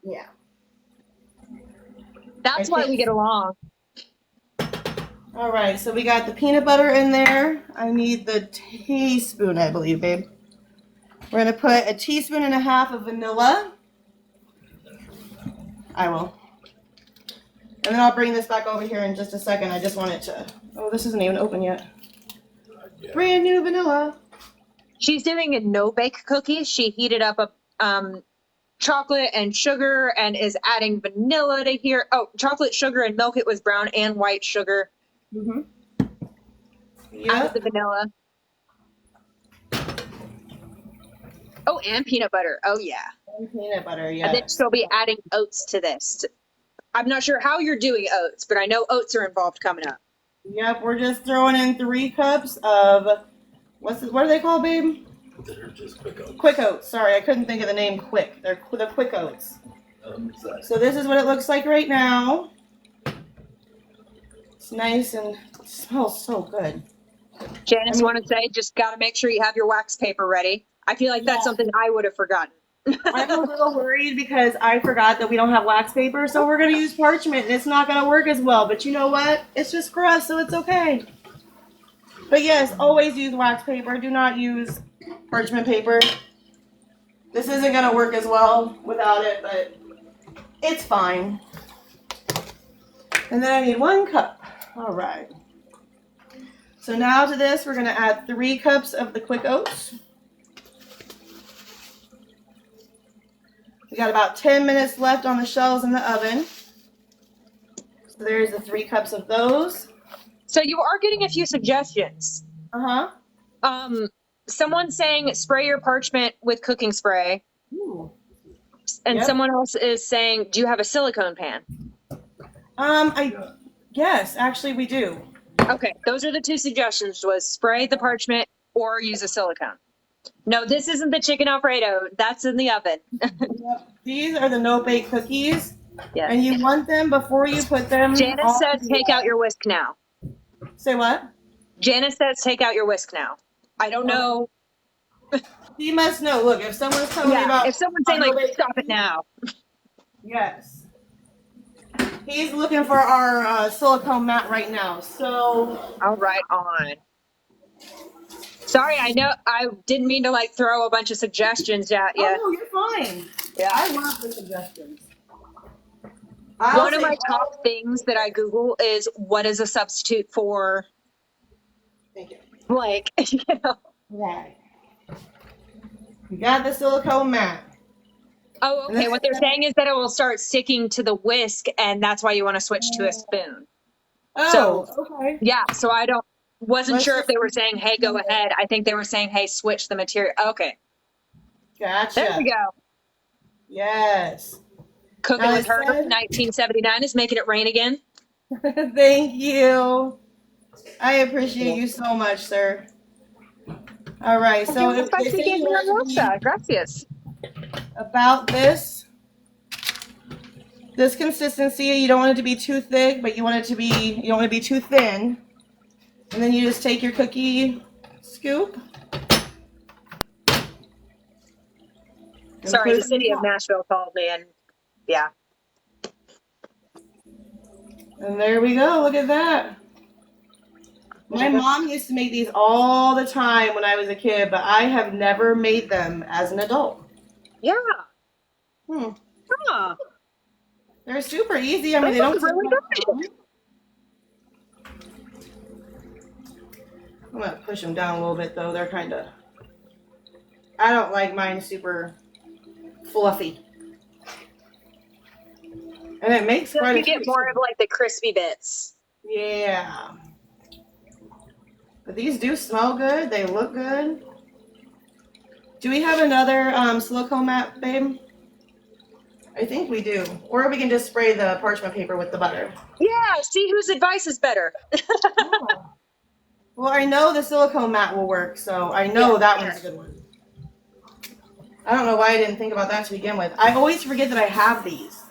Yeah. That's I why can't- we get along. All right, so we got the peanut butter in there. I need the teaspoon, I believe, babe. We're going to put 1.5 teaspoons of vanilla. I will. And then I'll bring this back over here in just a second. I just want it to, oh, this isn't even open yet. Brand new vanilla. She's doing a no-bake cookie. She heated up a chocolate and sugar and is adding vanilla to here. Oh, chocolate, sugar, and milk. It was brown and white sugar. Mm-hmm. Added the Yep. vanilla. Oh, and peanut butter. Oh, yeah. And peanut butter, And then yes. she'll be adding oats to this. I'm not sure how you're doing oats, but I know oats are involved coming up. Yep, we're just throwing in 3 cups of, what are they called, babe? They're just quick oats. Quick oats. Sorry, I couldn't think of the name quick. They're the quick oats. Exactly. So this is what it looks like right now. It's nice and it smells so good. Janice want to say, just got to make sure you have your wax paper ready. I feel like that's Yeah. something I would have forgotten. I'm a little worried because I forgot that we don't have wax paper, so we're going to use parchment and it's not going to work as well. But you know what? It's just for us, so it's okay. But yes, always use wax paper. Do not use parchment paper. This isn't going to work as well without it, but it's fine. And then I need 1 cup. All right. So now to this, we're going to add 3 cups of the quick oats. We got about 10 minutes left on the shelves in the oven. So there's the 3 cups of those. So you are getting a few suggestions. Uh-huh. Someone saying spray your parchment with cooking spray. Ooh. And Yep. someone else is saying, do you have a silicone pan? Yes, actually we do. Okay, those are the 2 suggestions, was spray the parchment or use a silicone. No, this isn't the chicken Alfredo. That's in the oven. Yep. These are the no-bake cookies. Yeah. And you want them before you put them Janice on says the, take out your whisk now. Say what? Janice says take out your whisk now. I don't know. You must know. Look, if someone's telling me Yeah, about if someone's saying like no-bake stop it cookies, now. yes. He's looking for our silicone mat right now. So All right, on. Sorry, I know I didn't mean to like throw a bunch of suggestions at you. oh no, you're fine. Yeah. I love the suggestions. One of my top things that I Google is what is a substitute for Thank you. like, you know. Right. You got the silicone mat. Oh, okay. What they're saying is that it will start sticking to the whisk, and that's why you want to switch to a spoon. Oh, okay. Yeah, so I wasn't Let's sure if just- they were saying, hey, go ahead. I think they were saying, hey, switch the material. Okay, Gotcha. there we go. Yes. Cooking Now with it her, said- 1979 is making it rain again. Thank you. I appreciate you so much, sir. All right, so if they say you want it to be Gracias. about this consistency, you don't want it to be too thick, but you don't want it to be too thin. And then you just take your cookie scoop. and Sorry, put the it city in of Nashville called me, and yeah. And there we go. Look at that. My mom used to make these all the time when I was a kid, but I have never made them as an adult. Yeah. Hmm. Huh. They're super easy. I mean, Those they don't look really take much good. time. I'm gonna push them down a little bit though. They're kind of, I don't like mine super fluffy. And it makes So quite you a get more of like the crispy bits. Yeah. But these do smell good. They look good. Do we have another silicone mat, babe? I think we do. Or we can just spray the parchment paper with the butter. Yeah, see whose advice is better. Oh. Well, I know the silicone mat will work, so I know that one's a good one. I don't know why I didn't think about that to begin with. I always forget that I have these.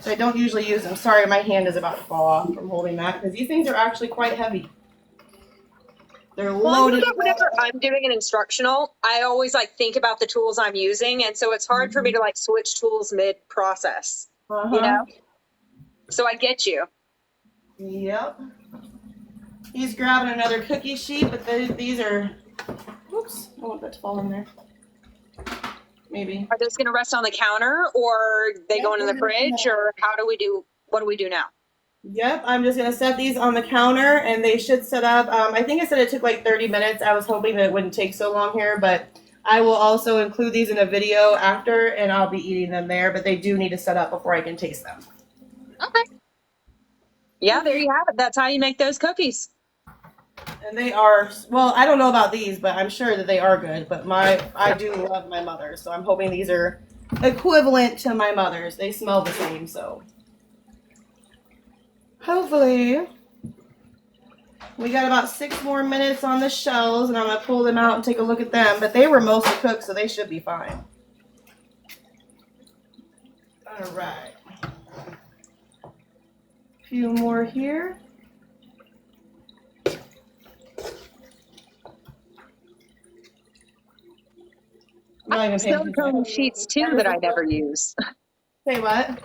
So I don't usually use them. Sorry, my hand is about to fall off from holding that because these things are actually quite heavy. They're Well, I know loaded. that whenever I'm doing an instructional, I always like think about the tools I'm using, and so it's hard for me to like switch tools mid-process, you know? So I get you. Yep. He's grabbing another cookie sheet, but these are, oops, I don't want that to fall in there. Maybe. Are those going to rest on the counter, or they going in the fridge, or what do we do now? Yep, I'm just going to set these on the counter, and they should set up. I think I said it took like 30 minutes. I was hoping that it wouldn't take so long here, but I will also include these in a video after, and I'll be eating them there, but they do need to set up before I can taste them. Okay. Yeah, there you have it. That's how you make those cookies. And they are, well, I don't know about these, but I'm sure that they are good, but I do love my mother's, so I'm hoping these are equivalent to my mother's. They smell the same, so hopefully. We got about 6 more minutes on the shells, and I'm going to pull them out and take a look at them, but they were mostly cooked, so they should be fine. All right. A few more here. I have silicone sheets too that I never use. Say what?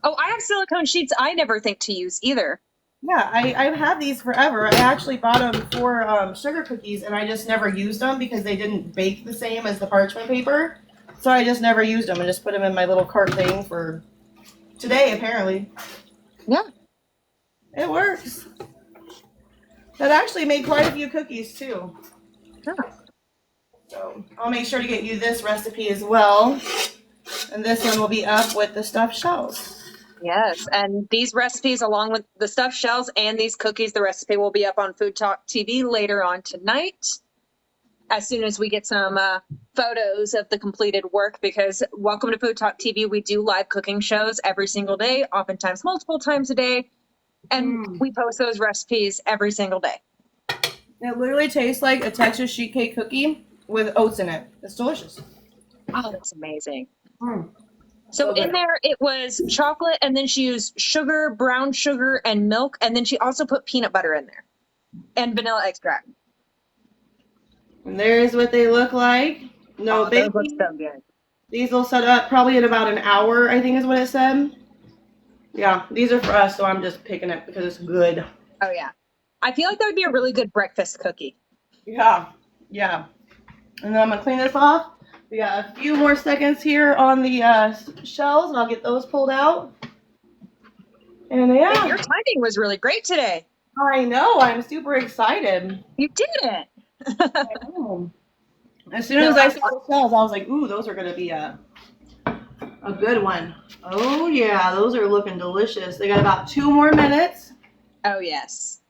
Oh, I have silicone sheets I never think to use either. Yeah, I've had these forever. I actually bought them for sugar cookies, and I just never used them because they didn't bake the same as the parchment paper. So I just never used them and just put them in my little cart thing for today, apparently. Yeah. It works. That actually made quite a few cookies, too. Yeah. So I'll make sure to get you this recipe as well. And this one will be up with the stuffed shells. Yes, and these recipes, along with the stuffed shells and these cookies, the recipe will be up on Food Talk TV later on tonight, as soon as we get some photos of the completed work, because welcome to Food Talk TV. We do live cooking shows every single day, oftentimes multiple times a day, and we post those recipes every single day. It literally tastes like a Texas sheet cake cookie with oats in it. It's delicious. Oh, that's amazing. Mm. So So in good. there, it was chocolate, and then she used sugar, brown sugar, and milk, and then she also put peanut butter in there and vanilla extract. And there's what they look like. No Those baking. look so good. These will set up probably in about an hour, I think is what it said. Yeah, these are for us, so I'm just picking it because it's good. Oh, yeah. I feel like that would be a really good breakfast cookie. Yeah, yeah. And then I'm going to clean this off. We got a few more seconds here on the shells, and I'll get those pulled out. And yeah. Your timing was really great today. I know. I'm super excited. You did it. I know. As soon as I saw the shells, I was like, ooh, those are going to be a good one. Oh, yeah. Those are looking delicious. They got about 2 more minutes. Oh, yes.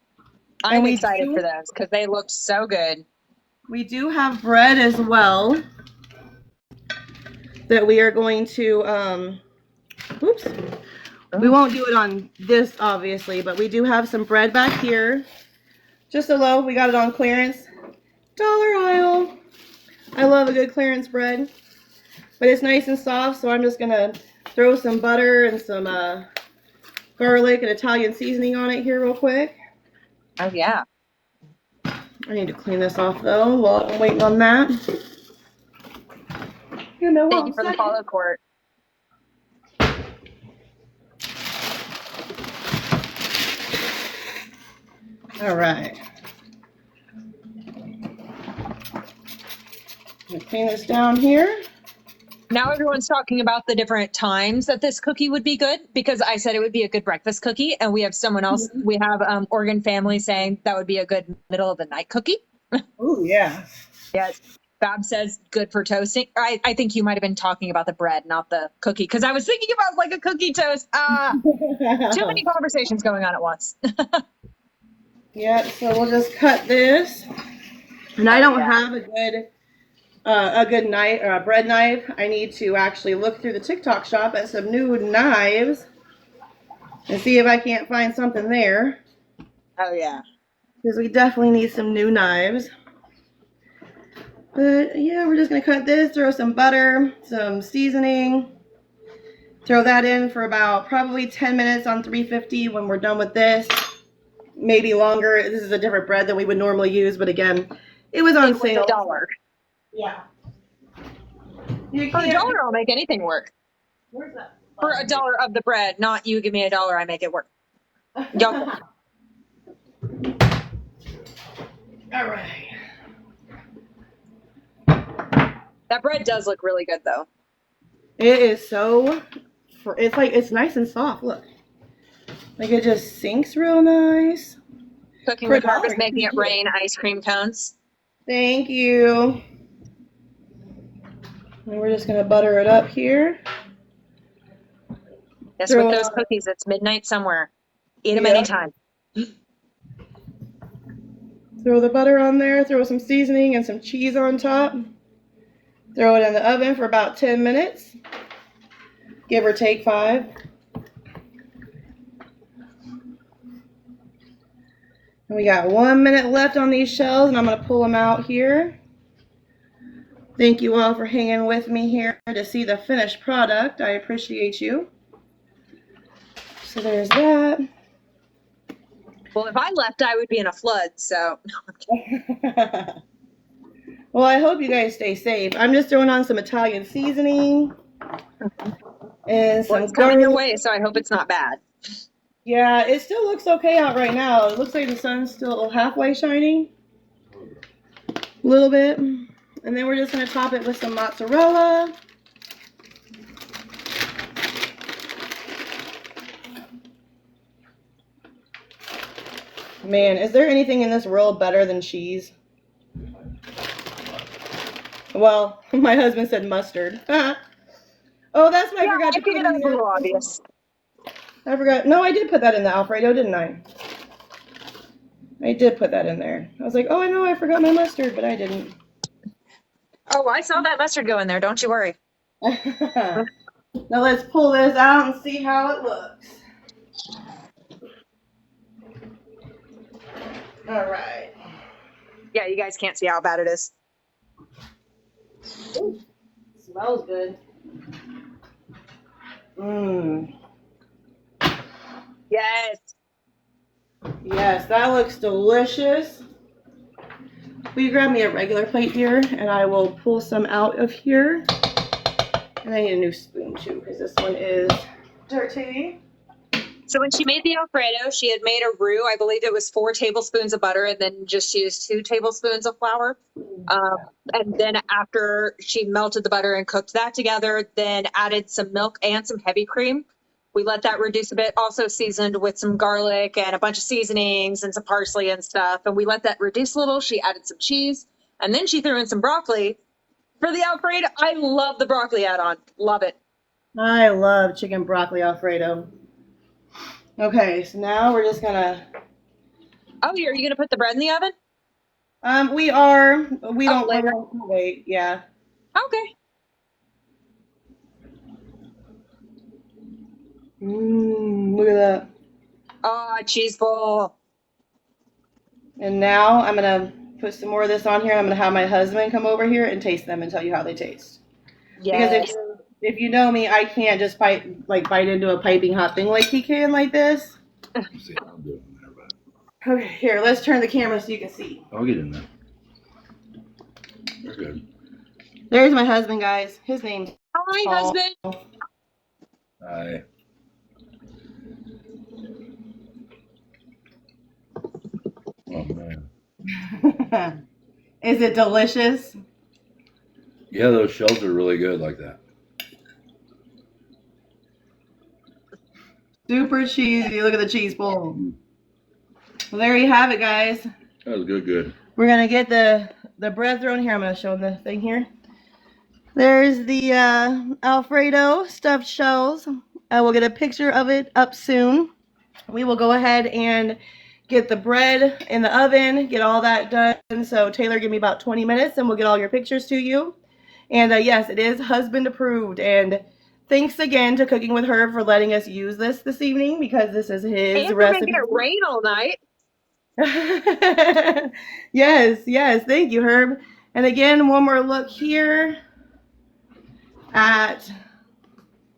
I'm excited for those because they looked so good. We do have bread as well that we are going to, oops. We won't do it on this, obviously, but we do have some bread back here. Just a loaf. We got it on clearance. Dollar aisle. I love a good clearance bread. But it's nice and soft, so I'm just going to throw some butter and some garlic and Italian seasoning on it here real quick. Oh, yeah. I need to clean this off, though, while I'm waiting on that. Thank you for the follow court. All right. I'm going to clean this down here. Now everyone's talking about the different times that this cookie would be good because I said it would be a good breakfast cookie, and we have someone else. We have Oregon Family saying that would be a good middle of the night cookie. Oh yeah. Yes. Fab says good for toasting. I think you might have been talking about the bread, not the cookie, because I was thinking about like a cookie toast. Too many conversations going on at once. Yep. So we'll just cut this, and I don't have a good knife or a bread knife. I need to actually look through the TikTok shop at some new knives and see if I can't find something there. Oh yeah. Because we definitely need some new knives. But yeah, we're just going to cut this, throw some butter, some seasoning, throw that in for about probably 10 minutes on 350 when we're done with this. Maybe longer. This is a different bread than we would normally use, but again, it was on sale. $1. Yeah. For $1, I'll make anything work. Where's that? For $1 of the bread, not you give me $1, I make it work. Y'all. All right. That bread does look really good though. It is so, it's like, it's nice and soft. Look. Like it just sinks real nice. Cooking with Harvest, making it rain, ice cream cones. Thank you. And we're just going to butter it up here. Yes, with those cookies, it's midnight somewhere. Eat them anytime. Throw the butter on there, throw some seasoning and some cheese on top. Throw it in the oven for about 10 minutes, give or take 5. And we got 1 minute left on these shells, and I'm going to pull them out here. Thank you all for hanging with me here to see the finished product. I appreciate you. So there's that. Well, if I left, I would be in a flood, so. Well, I hope you guys stay safe. I'm just throwing on some Italian seasoning and some it's coming your garlic. way, so I hope it's not bad. Yeah, it still looks okay out right now. It looks like the sun's still halfway shining. A little bit. And then we're just going to top it with some mozzarella. Man, is there anything in this world better than cheese? Well, my husband said mustard. Oh, that's what I forgot to put in that was a there. little obvious. I forgot. No, I did put that in the Alfredo, didn't I? I did put that in there. I was like, oh, I know I forgot my mustard, but I didn't. Oh, I saw that mustard go in there. Don't you worry. Now let's pull this out and see how it looks. All right. Yeah, you guys can't see how bad it is. Ooh, smells good. Mmm. Yes. Yes, that looks delicious. Will you grab me a regular plate here, and I will pull some out of here. And I need a new spoon too, because this one is dirty. So when she made the Alfredo, she had made a roux. I believe it was 4 tablespoons of butter and then just used 2 tablespoons of flour. And then after she melted the butter and cooked that together, then added some milk and some heavy cream. We let that reduce a bit, also seasoned with some garlic and a bunch of seasonings and some parsley and stuff. And we let that reduce a little. She added some cheese, and then she threw in some broccoli. For the Alfredo, I love the broccoli add-on. Love it. I love chicken broccoli Alfredo. Okay, so now we're just gonna. Oh, are you gonna put the bread in the oven? We are. We don't later. wait. Yeah. Okay. Look at that. Oh, cheese ball. And now I'm gonna put some more of this on here. I'm gonna have my husband come over here and taste them and tell you how they taste. Yes. Because if you know me, I can't just bite into a piping hot thing like he can like this. See how I'm doing there, but Okay, here, let's turn the camera so you can see. I'll get in there. You're good. There's my husband, guys. His name's Hi, Paul. husband. Hi. Oh man. Is it delicious? Yeah, those shells are really good like that. Super cheesy. Look at the cheese pull. Well, there you have it, guys. That was good. We're gonna get the bread thrown here. I'm gonna show them the thing here. There's the Alfredo stuffed shells. We'll get a picture of it up soon. We will go ahead and get the bread in the oven, get all that done. So Taylor, give me about 20 minutes and we'll get all your pictures to you. And yes, it is husband approved. And thanks again to Cooking with Herb for letting us use this evening because this is his And we're recipe. making it rain all night. Yes. Thank you, Herb. And again, one more look here at...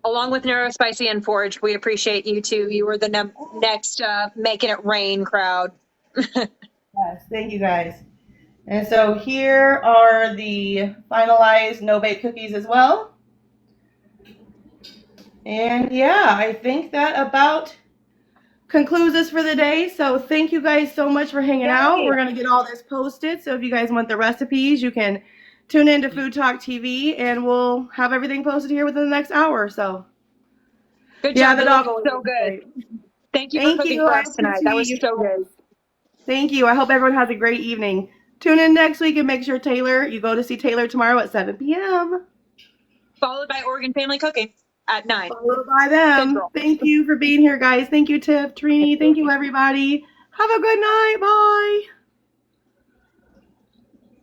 Along with Narrow, Spicy, and Foraged, we appreciate you too. You were the next Making It Rain crowd. Yes, thank you guys. And so here are the finalized no-bake cookies as well. And yeah, I think that about concludes us for the day. So thank you guys so much for hanging out. We're going to get all this posted. So if you guys want the recipes, you can tune in to Food Talk TV and we'll have everything posted here within the next hour or so. Good Yeah, job. the That dog was was so good. great. Thank you Thank for cooking you. for I us tonight. That was appreciate so you. good. Thank you. I hope everyone has a great evening. Tune in next week and make sure you go to see Taylor tomorrow at 7 p.m. Followed by Oregon Family Cooking at 9. Followed by them. Central. Thank you for being here, guys. Thank you, Tiff, Trini. Thank you, everybody. Have a good night. Bye.